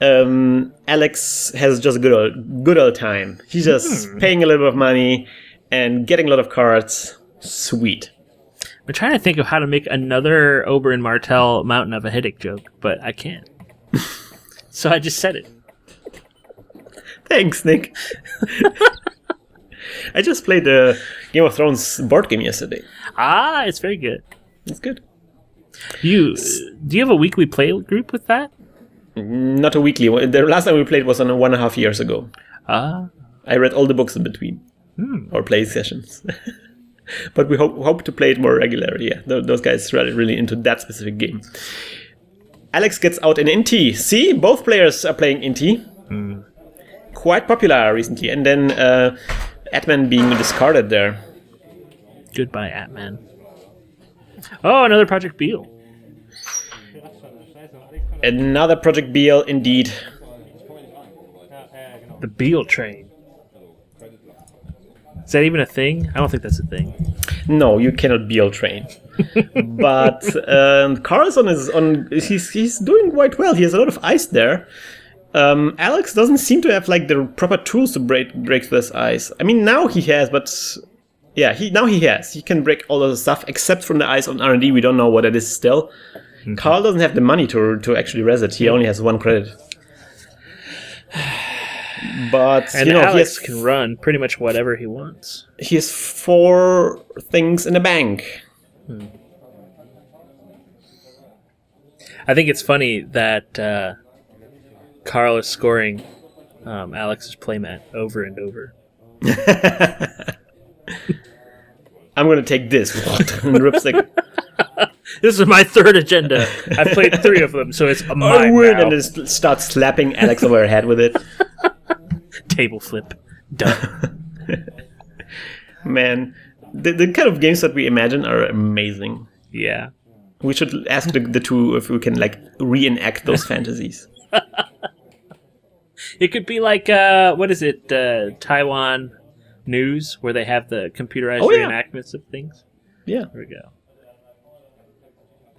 Alex has just a good old time. He's just paying a little bit of money and getting a lot of cards. Sweet. I'm trying to think of how to make another Oberyn Martell Mountain of a Headache joke, but I can't. So I just said it. Thanks, Nick. I just played the Game of Thrones board game yesterday. Ah, it's very good. It's good. Do you have a weekly play group with that? Not a weekly. The last time we played was on 1.5 years ago. Ah. I read all the books in between. Or play sessions. But we hope to play it more regularly. Yeah, those guys are really into that specific game. Alex gets out an NT. See, both players are playing NT. Quite popular recently. And then Atman being discarded there. Goodbye, Atman. Oh, another Project Beal. Another Project Beal, indeed. The Beal train. Is that even a thing? I don't think that's a thing. No, you cannot BL train. But Carl's he's doing quite well. He has a lot of ice there. Alex doesn't seem to have like the proper tools to break this ice. I mean, now he has, but yeah, he has. He can break all of the stuff except from the ice on R&D. We don't know what it is still. Mm-hmm. Carl doesn't have the money to actually res it. He only has 1 credit. But Alex can run pretty much whatever he wants. He has 4 things in the bank. I think it's funny that Carl is scoring Alex's playmat over and over. I'm gonna take this. And Rip's like, this is my 3rd agenda. I've played 3 of them, so it's mine I win, now. and just starts slapping Alex over her head with it. Table flip. Done. Man, the kind of games that we imagine are amazing. Yeah. We should ask the two if we can like reenact those fantasies. It could be like, what is it, Taiwan News, where they have the computerized reenactments of things? Yeah. There we go.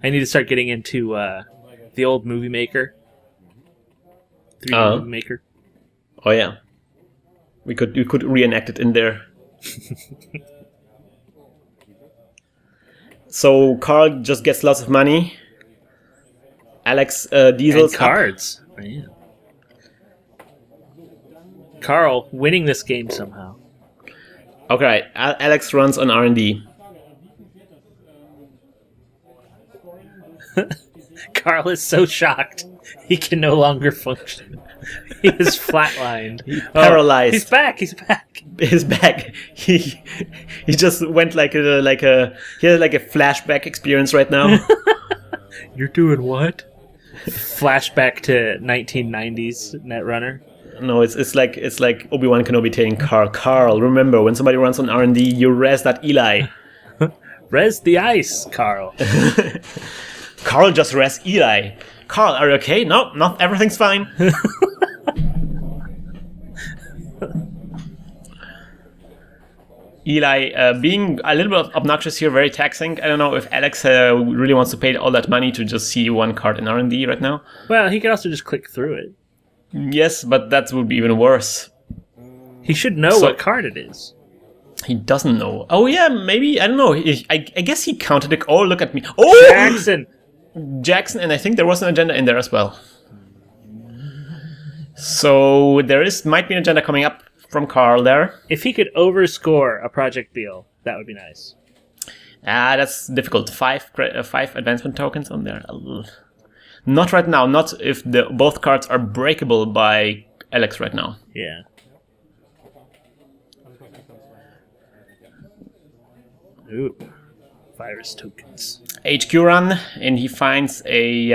I need to start getting into the old Movie Maker. 3D Movie Maker. Oh, yeah. We could reenact it in there. So Carl just gets lots of money. Alex diesels and cards. Man. Carl winning this game somehow. Okay, Alex runs on R&D. Carl is so shocked he can no longer function. He is flatlined. Paralyzed. He's back. He's back. He's back. He just went like a he has like a flashback experience right now. You're doing what? Flashback to 1990s Netrunner. No, it's like Obi-Wan Kenobi telling Carl. Carl, remember when somebody runs on R&D, you res that Eli. Res the ice, Carl. Carl just res Eli. Carl, are you okay? No, not everything's fine. Eli, being a little bit obnoxious here, very taxing. I don't know if Alex really wants to pay all that money to just see 1 card in R&D right now. Well, he could also just click through it. Yes, but that would be even worse. He should know what card it is. He doesn't know. Oh yeah, maybe, I don't know. I guess he counted it. Oh, look at me. Oh! Jackson, and I think there was an agenda in there as well. So there might be an agenda coming up from Carl there. If he could overscore a project deal, that would be nice. That's difficult. 5 advancement tokens on there. Not right now. Not if both cards are breakable by Alex right now. Yeah. Ooh. Virus tokens. HQ run, and he finds a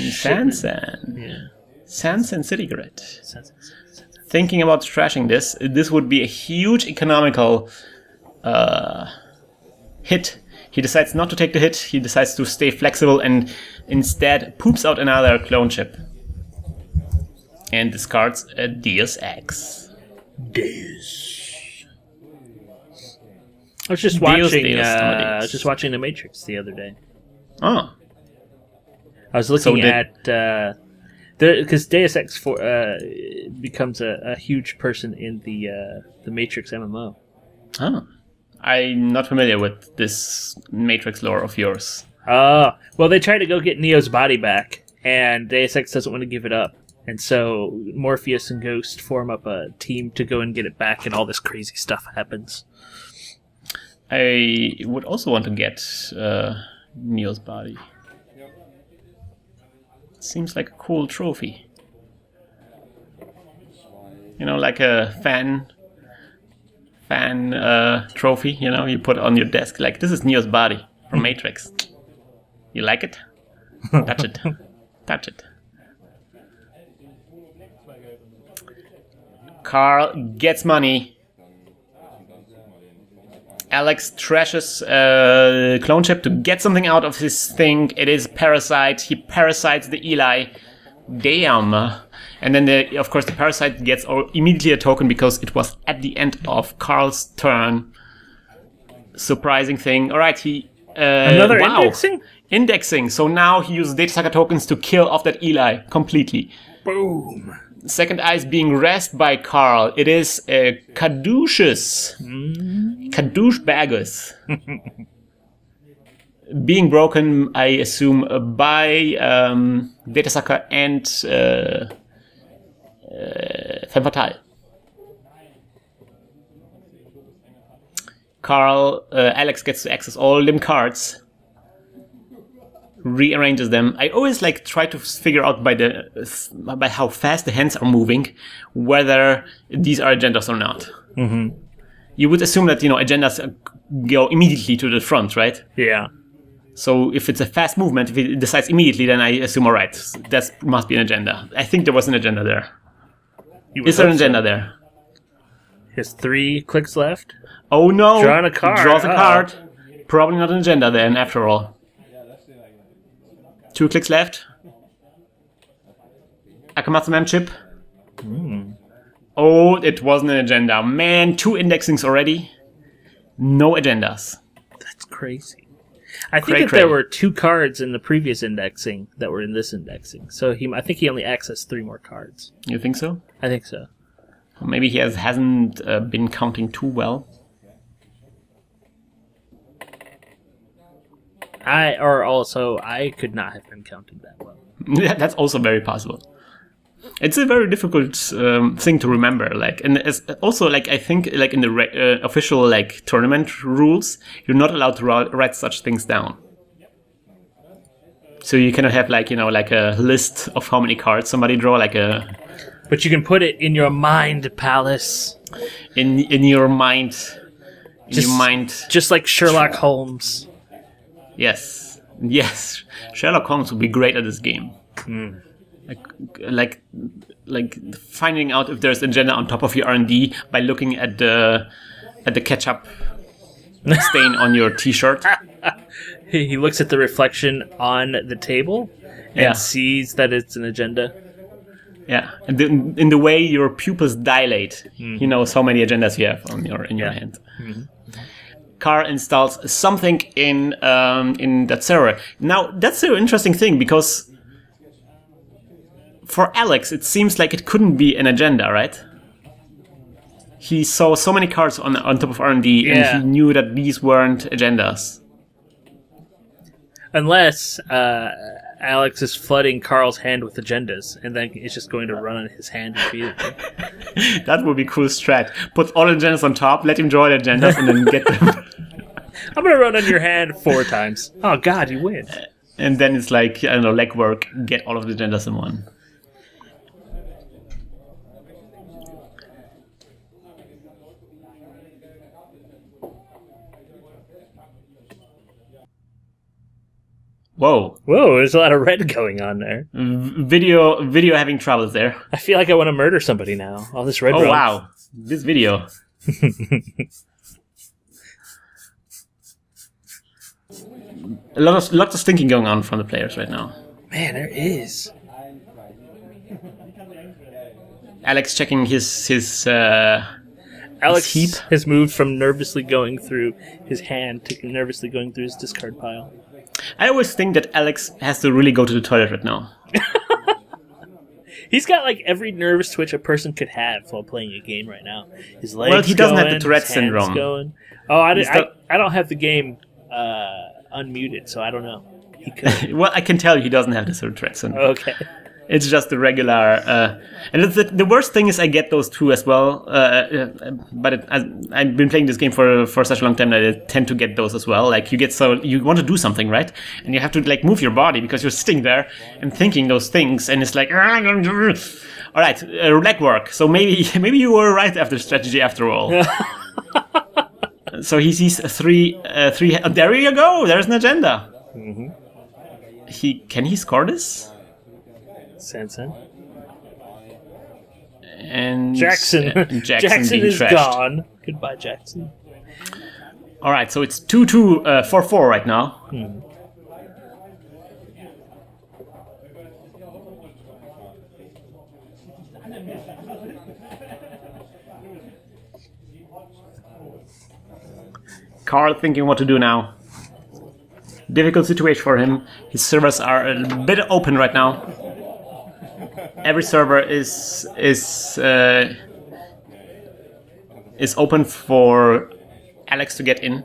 Sansan. Yeah. Sansan City Grid. Thinking about trashing this would be a huge economical hit. He decides not to take the hit. He decides to stay flexible and instead poops out another clone chip. And discards a Deus Ex. I was just watching The Matrix the other day. Oh. I was looking at because Deus Ex becomes a huge person in the Matrix MMO. Oh. I'm not familiar with this Matrix lore of yours. Well, they try to go get Neo's body back, and Deus Ex doesn't want to give it up. And so Morpheus and Ghost form up a team to go and get it back, and all this crazy stuff happens. I would also want to get Neo's body. Seems like a cool trophy. You know, like a fan trophy, you know, you put on your desk, like, this is Neo's body from Matrix. You like it? Touch it. Touch it. Carl gets money. Alex trashes clone chip to get something out of his thing. It is Parasite. He parasites the Eli Damn. And then, of course, the parasite gets immediately a token because it was at the end of Carl's turn. Surprising thing. All right, he... Another indexing? Indexing. So now he uses data sucker tokens to kill off that Eli completely. Boom. Second eye is being rest by Carl. It is Caduceus. Caducebagus. Being broken, I assume, by data sucker and Femme Fatale. Alex gets to access all limb cards, rearranges them. I always try to figure out by how fast the hands are moving whether these are agendas or not. Mm-hmm. You would assume that agendas go immediately to the front, right? Yeah. So if it's a fast movement, if it decides immediately, then I assume, all right, that must be an agenda. I think there was an agenda there. Is there an agenda there? He has 3 clicks left. Oh no! Drawing a card. Draws a card. Probably not an agenda then, after all. 2 clicks left. Akamatsu Mem chip. Oh, it wasn't an agenda. Man, 2 indexings already. No agendas. That's crazy. I think there were 2 cards in the previous indexing that were in this indexing. So I think he only accessed 3 more cards. You think so? I think so. Or maybe he hasn't been counting too well. I could not have been counting that well. Yeah, that's also very possible. It's a very difficult thing to remember. And it's also I think in the official tournament rules, you're not allowed to write such things down. So you cannot have a list of how many cards somebody draw, But you can put it in your mind palace. In your mind. Your mind. Just like Sherlock Holmes. Yes. Sherlock Holmes would be great at this game. Like finding out if there's an agenda on top of your R&D by looking at the ketchup stain on your T-shirt. He looks at the reflection on the table and sees that it's an agenda. Yeah, and in the way your pupils dilate, he knows how many agendas you have in your hand. Mm-hmm. Carl installs something in that server. Now that's an interesting thing because for Alex it seems like it couldn't be an agenda, right? He saw so many cards on top of R&D, and he knew that these weren't agendas. Unless Alex is flooding Carl's hand with agendas, and then it's just going to run on his hand repeatedly. That would be a cool strat. Put all agendas on top, let him draw the agendas, and then get them. I'm going to run on your hand 4 times. Oh, God, you win. And then it's legwork, get all of the agendas in one. Whoa, there's a lot of red going on there. Video having troubles there. I feel like I want to murder somebody now. All this red runs. Oh, wow. This video. Lots of thinking going on from the players right now. Man, there is. Alex checking his Alex heap has moved from nervously going through his hand to nervously going through his discard pile. I always think that Alex has to really go to the toilet right now. He's got every nervous twitch a person could have while playing a game right now. His legs Well, he doesn't going, have the Tourette syndrome. Going. Oh, I don't have the game unmuted, so I don't know. He could. Well, I can tell you he doesn't have the Tourette syndrome. Okay. It's just the regular, and the worst thing is I get those too as well. But I've been playing this game for such a long time that I tend to get those as well. You want to do something, right? And you have to move your body because you're sitting there and thinking those things, and it's all right, legwork. So maybe you were right after strategy after all. So he sees three. There you go. There's an agenda. Mm-hmm. Can he score this? Sanson. And Jackson. Jackson is trashed. gone. Goodbye, Jackson. All right, so it's 2-2, 4-4 right now. Carl thinking what to do now. Difficult situation for him. His servers are a bit open right now. Every server is open for Alex to get in.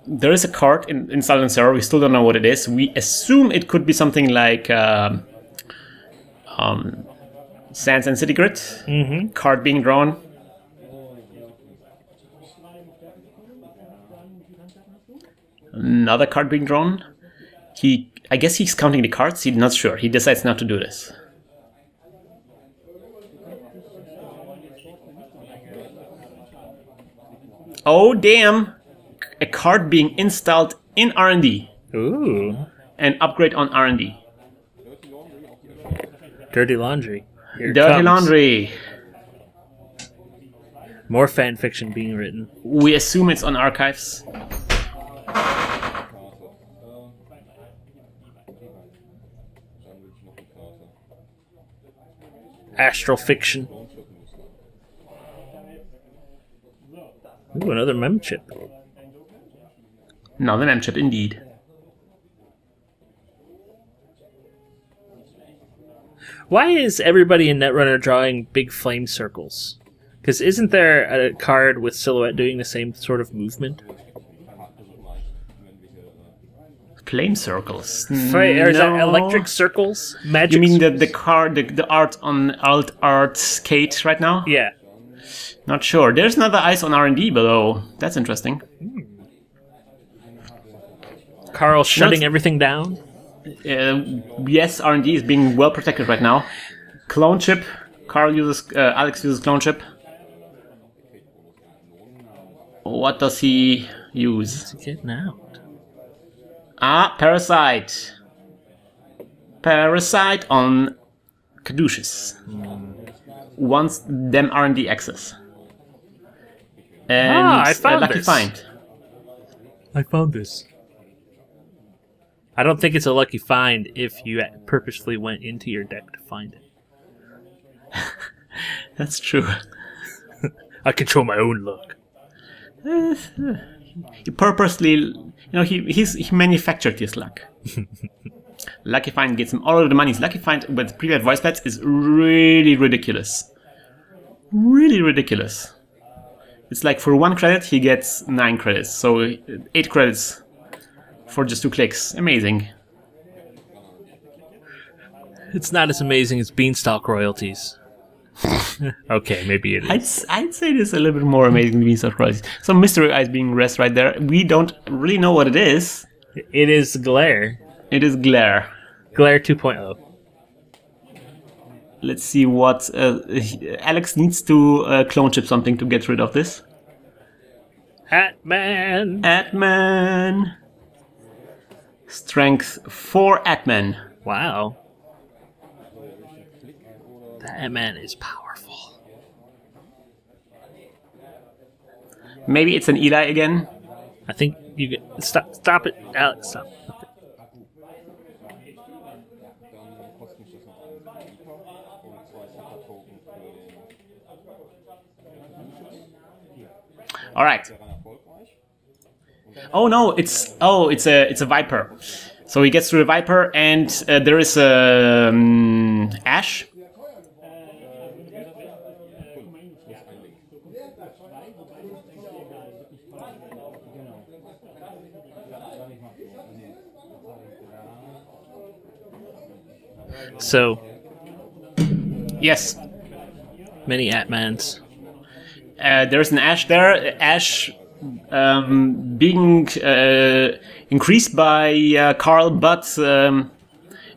There is a card installed in the server. We still don't know what it is. We assume it could be something like Sands and City Grid. Card being drawn. Another card being drawn. I guess he's counting the cards. He's not sure. He decides not to do this. Oh damn! A card being installed in R&D. Ooh. An upgrade on R&D. Dirty laundry. Here it Dirty comes. laundry. More fan fiction being written. We assume it's on archives. Astral fiction. Ooh, another mem chip. Another mem chip, indeed. Why is everybody in Netrunner drawing big flame circles? Because isn't there a card with Silhouette doing the same sort of movement? Flame circles. Is that electric circles? Magic. You mean the card, the art on Alt Kate right now? Yeah. Not sure. There's another ice on R&D below. That's interesting. Carl shutting everything down. Yes, R&D is being well protected right now. Clone chip. Alex uses clone chip. What does he use? What's he getting out? Parasite. Parasite on Caduceus. Wants them R&D access. And I found lucky this. find. I found this. I don't think it's a lucky find if you purposefully went into your deck to find it. That's true. I control my own luck. He purposely, he manufactured his luck. Lucky Find gets him all of the money. Lucky Find with prepaid voice pets is really ridiculous. Really ridiculous. It's like for 1 credit he gets 9 credits, so 8 credits for just 2 clicks. Amazing. It's not as amazing as Beanstalk royalties. Okay, maybe it is. I'd say this is a little bit more amazing than Beanstalk royalties. Some mystery eyes being rest right there. We don't really know what it is. It is Glare. It is Glare. Glare 2.0. Let's see what... Alex needs to clone chip something to get rid of this. Atman! Atman! Strength 4 Atman. Wow. That Atman is powerful. Maybe it's an Eli again. I think you get... Stop it, Alex, stop. Okay. All right. Oh no, it's a Viper. So he gets through the Viper, and there is a Ash. So, Yes. many Atmans. There's an Ash there. Ash being increased by Carl, but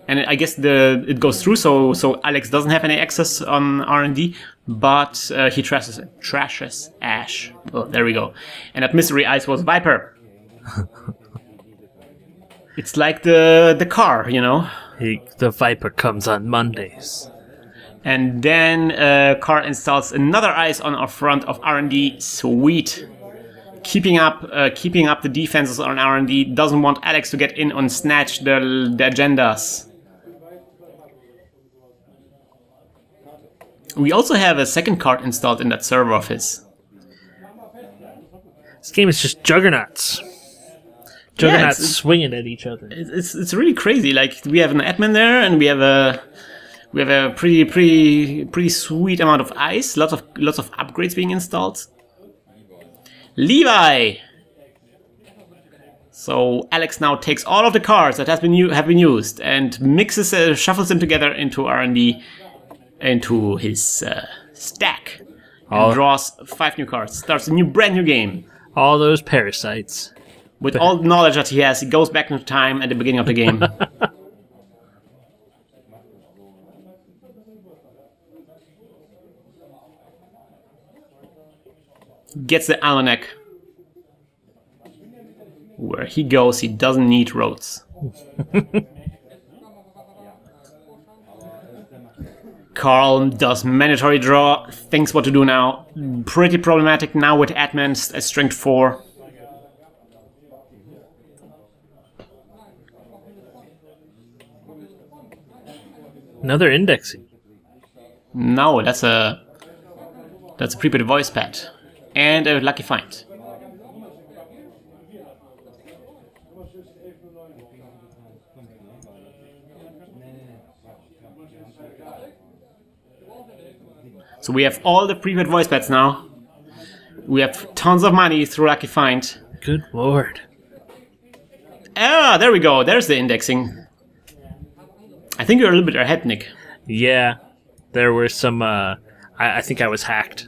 and I guess it goes through. So Alex doesn't have any access on R&D, but he trashes Ash. Oh, there we go. And that mystery ice was Viper. It's like the car, you know. The Viper comes on Mondays. And then Car installs another ice on our front of R&D. Sweet. Keeping up the defenses on R&D. Doesn't want Alex to get in and snatch the agendas. We also have a second card installed in that server of his. This game is just juggernauts. Juggernauts swinging at each other. It's really crazy. Like, we have an admin there, and we have a pretty sweet amount of ice. Lots of upgrades being installed. Levi. So Alex now takes all of the cards that have been used and mixes, shuffles them together into R&D, into his stack, and draws 5 new cards. Starts a brand new game. All those parasites. With all the knowledge that he has, he goes back into time at the beginning of the game. Gets the almanac. Where he goes, he doesn't need roads. Carl does mandatory draw, thinks what to do now. Pretty problematic now with admins at strength 4. Another indexing. No, that's a prepaid voice pad. And a lucky find. So we have all the prepaid voice pads now. We have tons of money through Lucky Find. Good lord. Ah, there we go. There's the indexing. I think you're a little bit ahead, Nick. Yeah. There were some, I think I was hacked.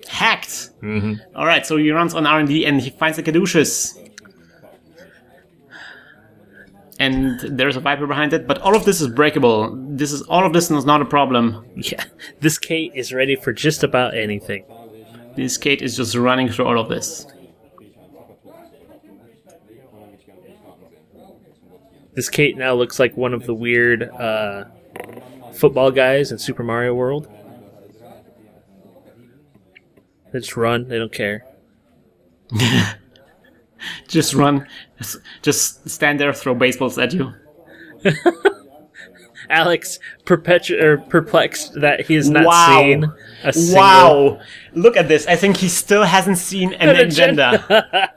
Hacked? Mm-hmm. Alright, so he runs on R&D and he finds the caduceus. And there's a Viper behind it, but all of this is breakable. All of this is not a problem. Yeah, this Kate is ready for just about anything. This Kate is just running through all of this. This Kate now looks like one of the weird football guys in Super Mario World. They just run, they don't care. Just run. Just stand there, throw baseballs at you. Alex, perplexed that he has not seen a single... Wow! Look at this. I think he still hasn't seen an agenda.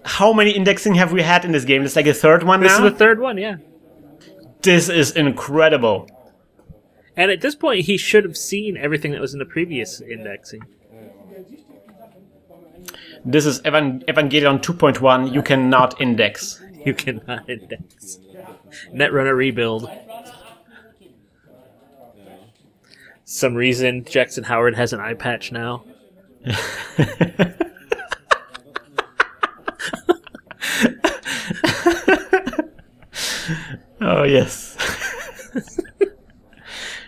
How many indexing have we had in this game? It's like a third one now? This is the third one, yeah. This is incredible. And at this point, he should have seen everything that was in the previous indexing. This is Evangelion 2.1. You cannot index. You cannot index. Netrunner rebuild. Some reason Jackson Howard has an eye patch now. Oh, yes.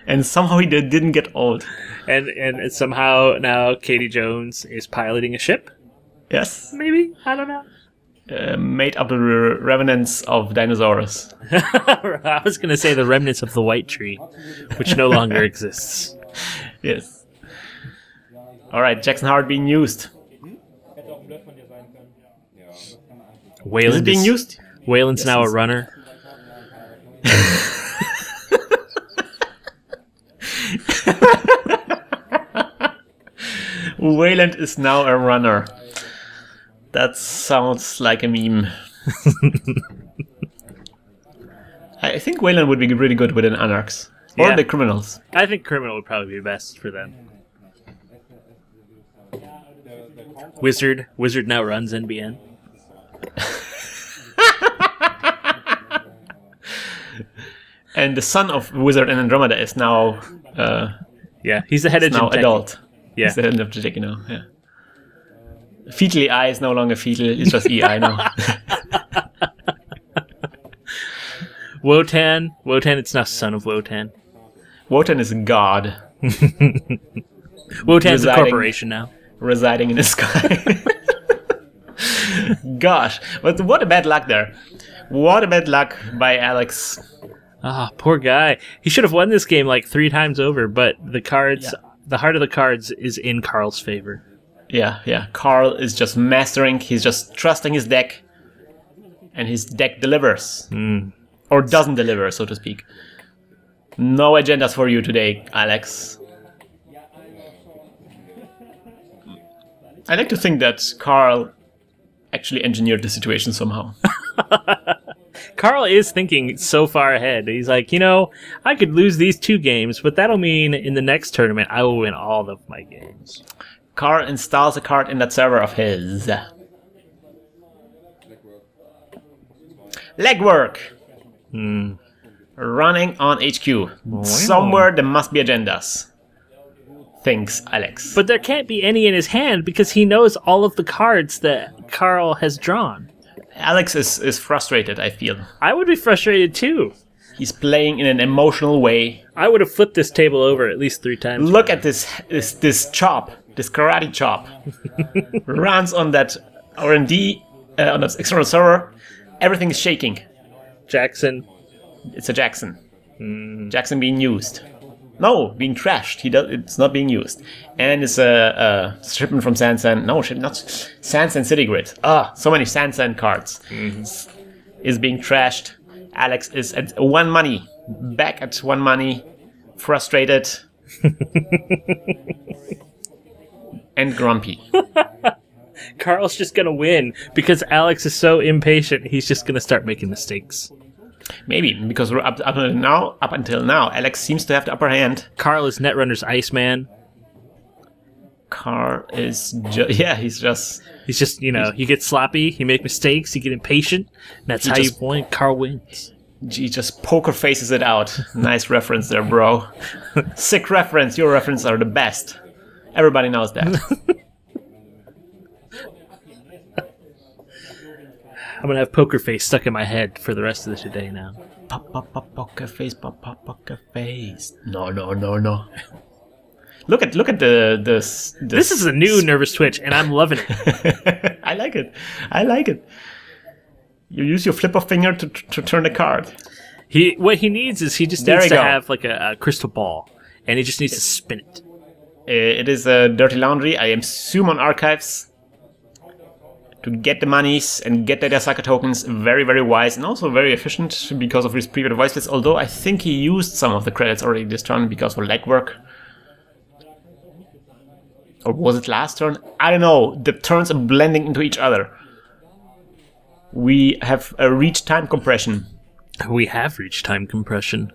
And somehow he didn't get old. And somehow now Katie Jones is piloting a ship? Yes. Maybe? I don't know. Made up of the remnants of dinosaurs. I was going to say the remnants of the white tree, which no longer exists. Yes. Alright, Jackson Howard being used. Wayland is it being used? Wayland's now a runner. Wayland is now a runner. That sounds like a meme. I think Wayland would be really good with an Anarchs. Or Yeah. the criminals. I think criminal would probably be best for them. Wizard now runs NBN. And the son of Wizard and Andromeda is now Yeah, he's the head of now Jinteki. adult. Yeah. He's the head of Jinteki now, yeah. Fetal EI is no longer fetal, it's just EI now. Wotan, it's now son of Wotan. Wotan is a god. Wotan's a corporation now. Residing in the sky. Gosh, but what a bad luck there. What a bad luck by Alex. Ah, poor guy. He should have won this game like 3 times over, but the cards, the heart of the cards is in Carl's favor. Yeah. Carl is just mastering, he's just trusting his deck, and his deck delivers. Or doesn't deliver, so to speak. No agendas for you today, Alex. I like to think that Carl actually engineered the situation somehow. Carl is thinking so far ahead. He's like, I could lose these 2 games, but that'll mean in the next tournament I will win all of my games. Carl installs a card in that server of his. Legwork. Running on HQ. Somewhere there must be agendas. Thinks Alex. But there can't be any in his hand because he knows all of the cards that Carl has drawn. Alex is frustrated, I feel. I would be frustrated too. He's playing in an emotional way. I would have flipped this table over at least 3 times. Look at this chop, this karate chop. Runs on that R&D, on that external server. Everything is shaking. Jackson. It's a Jackson. Jackson being used. No, being trashed. It's not being used. And it's a shipment from Sansan. No, not Sansan City Grid. So many Sansan cards. Is being trashed. Alex is at 1 money. Back at 1 money. Frustrated. And grumpy. Carl's just gonna win because Alex is so impatient. He's just gonna start making mistakes. Maybe, because up until now, Alex seems to have the upper hand. Carl is Netrunner's Iceman. Carl is he's just, you get sloppy, you make mistakes, you get impatient, and that's how you win. Carl wins. He just poker faces it out. Nice reference there, bro. Sick reference. Your references are the best. Everybody knows that. I'm gonna have poker face stuck in my head for the rest of the day now. Poker face, poker face. No. Look at the This is a new nervous twitch, and I'm loving it. I like it. You use your flipper finger to turn the card. What he needs is he just needs to have like a crystal ball, and he just needs to spin it. It is a dirty laundry. I assume on archives. To get the monies and get the Dasaka tokens, very, very wise and also very efficient because of his previous voice list. Although I think he used some of the credits already this turn because of legwork. Or was it last turn? I don't know. The turns are blending into each other. We have reached time compression. We have reached time compression.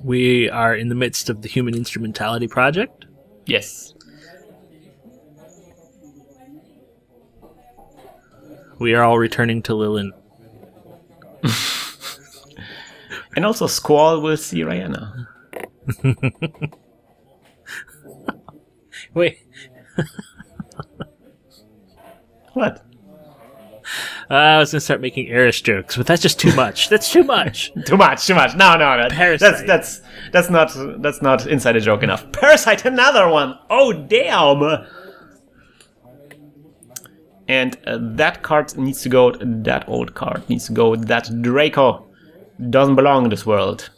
We are in the midst of the Human Instrumentality Project. Yes. We are all returning to Lilin. And also Squall will see Rihanna. Wait. What? I was going to start making Eris jokes, but that's just too much. That's too much. Too much. No. Parasite. That's not inside a joke enough. Parasite, another one. Oh, damn. And that card needs to go, that old card needs to go, that Draco doesn't belong in this world.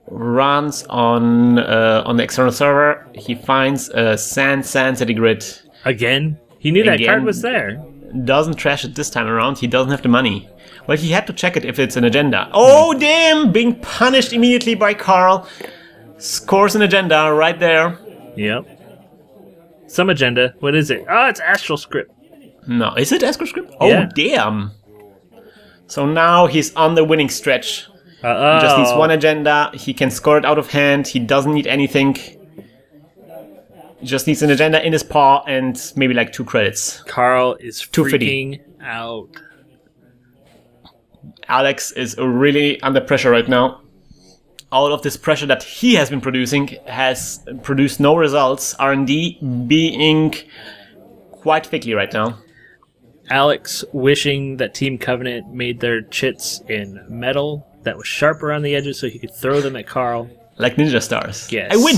Runs on the external server, he finds a San City Grid. Again? He knew that card was there. Doesn't trash it this time around, he doesn't have the money. Well, he had to check it if it's an agenda. Oh, damn! Being punished immediately by Carl. Scores an agenda right there. Yep. Some agenda. What is it? Oh, it's Astral Script. No, is it Astral Script? Oh, yeah. Damn. So now he's on the winning stretch. He just needs one agenda. He can score it out of hand. He doesn't need anything. He just needs an agenda in his paw and maybe like 2 credits. Carl is freaking out. Alex is really under pressure right now. All of this pressure that he has been producing has produced no results. R&D being quite fickly right now. Alex wishing that Team Covenant made their chits in metal that was sharp around the edges so he could throw them at Carl. Like ninja stars. Yes. I win!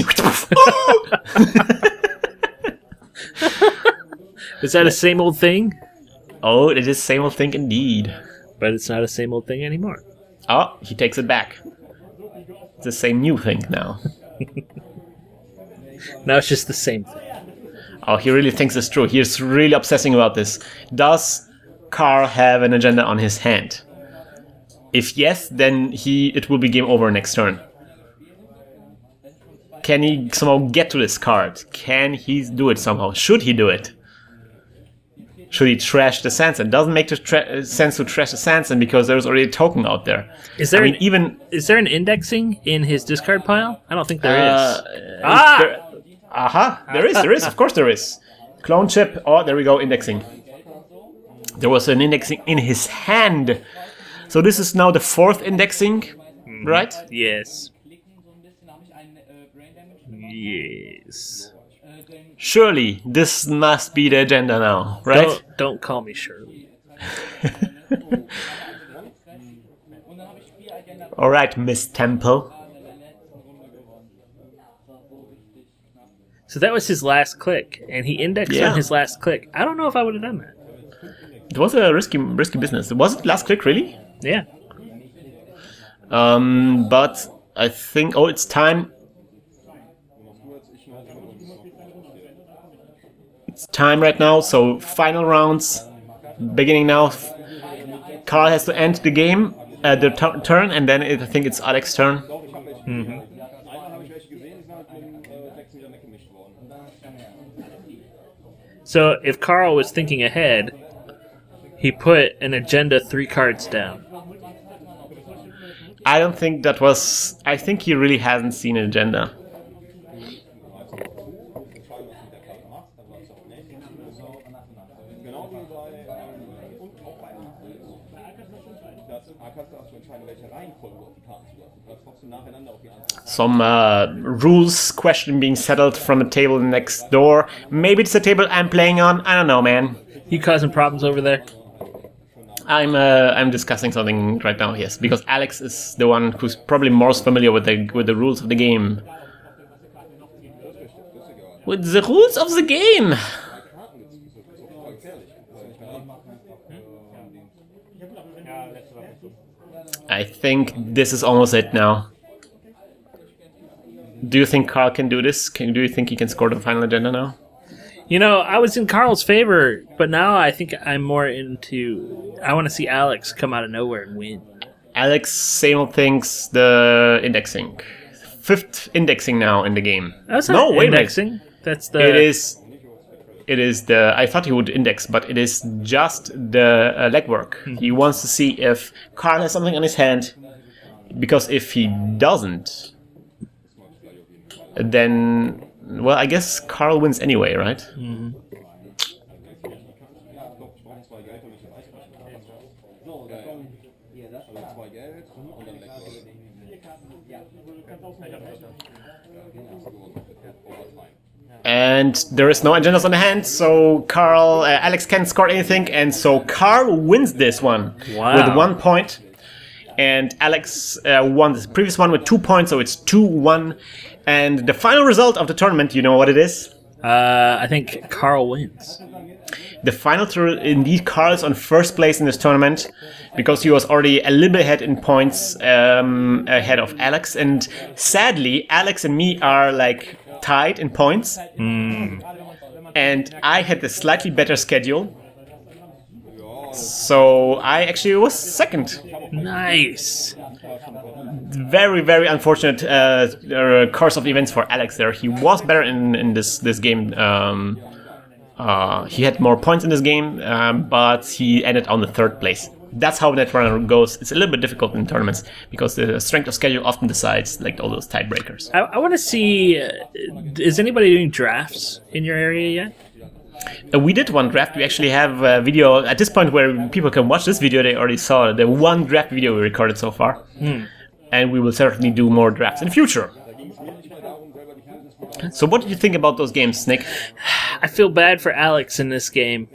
Is that a same old thing? Oh, it is same old thing indeed. But it's not a same old thing anymore. Oh, he takes it back. It's the same new thing now. Now it's just the same thing. Oh, he really thinks it's true. He's really obsessing about this. Does Carl have an agenda on his hand? If yes, then it will be game over next turn. Can he somehow get to this card? Can he do it somehow? Should he do it? Should he trash the Sandson? It doesn't make sense to trash the Sandson because there's already a token out there. Is there an indexing in his discard pile? I don't think there is. There is. Of course there is. Clone chip. Oh, there we go. Indexing. There was an indexing in his hand. So this is now the 4th indexing, right? Yes. Yes. Surely this must be the agenda now, right? Don't call me Shirley. All right, Miss Temple. So that was his last click, and he indexed on his last click. I don't know if I would have done that. It was a risky business. Was it last click, really? Yeah. But I think... Oh, it's time. It's time right now, so final rounds. Beginning now. Carl has to end the game, the turn, and then I think it's Alex's turn. Mm-hmm. So if Carl was thinking ahead, he put an agenda 3 cards down. I don't think that was... I think he really hasn't seen an agenda. Some rules question being settled from a table next door. Maybe it's a table I'm playing on. I don't know, man. You causing problems over there? I'm discussing something right now, yes, because Alex is the one who's probably most familiar with the rules of the game. With the rules of the game. I think this is almost it now. Do you think Carl can do this? Do you think he can score the final agenda now? You know, I was in Carl's favor, but now I think I'm more into... I want to see Alex come out of nowhere and win. Alex, same old things, the indexing. 5th indexing now in the game. That's not indexing. That's the... It is the... I thought he would index, but it is just the legwork. Mm-hmm. He wants to see if Carl has something on his hand, because if he doesn't, then... Well, I guess Carl wins anyway, right? Mm-hmm. And there is no agendas on the hand, so Alex can't score anything, and so Carl wins this one with 1 point. And Alex won the previous one with 2 points, so it's 2-1. And the final result of the tournament, you know what it is? I think Carl wins. The final indeed, Carl is on 1st place in this tournament because he was already a little bit ahead in points ahead of Alex. And sadly, Alex and me are like tied in points. And I had a slightly better schedule. So I actually was 2nd. Nice. Very, very unfortunate course of events for Alex there. He was better in this game. He had more points in this game, but he ended on the 3rd place. That's how Netrunner goes. It's a little bit difficult in tournaments because the strength of schedule often decides like all those tiebreakers. I want to see, is anybody doing drafts in your area yet? We did one draft. We actually have a video at this point where people can watch this video. They already saw the one draft video we recorded so far. And we will certainly do more drafts in the future. So what did you think about those games, Nick? I feel bad for Alex in this game,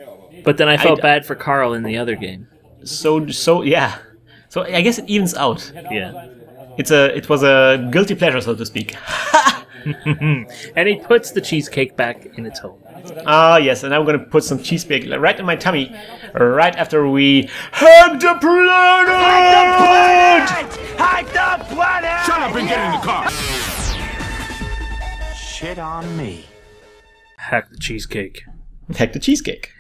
but then I felt bad for Carl in the other game. So yeah. So I guess it evens out. Yeah. It was a guilty pleasure, so to speak. And he puts the cheesecake back in its hole. Ah, yes, and I'm going to put some cheesecake right in my tummy right after we hack the planet! Hack the planet! Shut up and get in the car! Shit on me. Hack the cheesecake. Hack the cheesecake.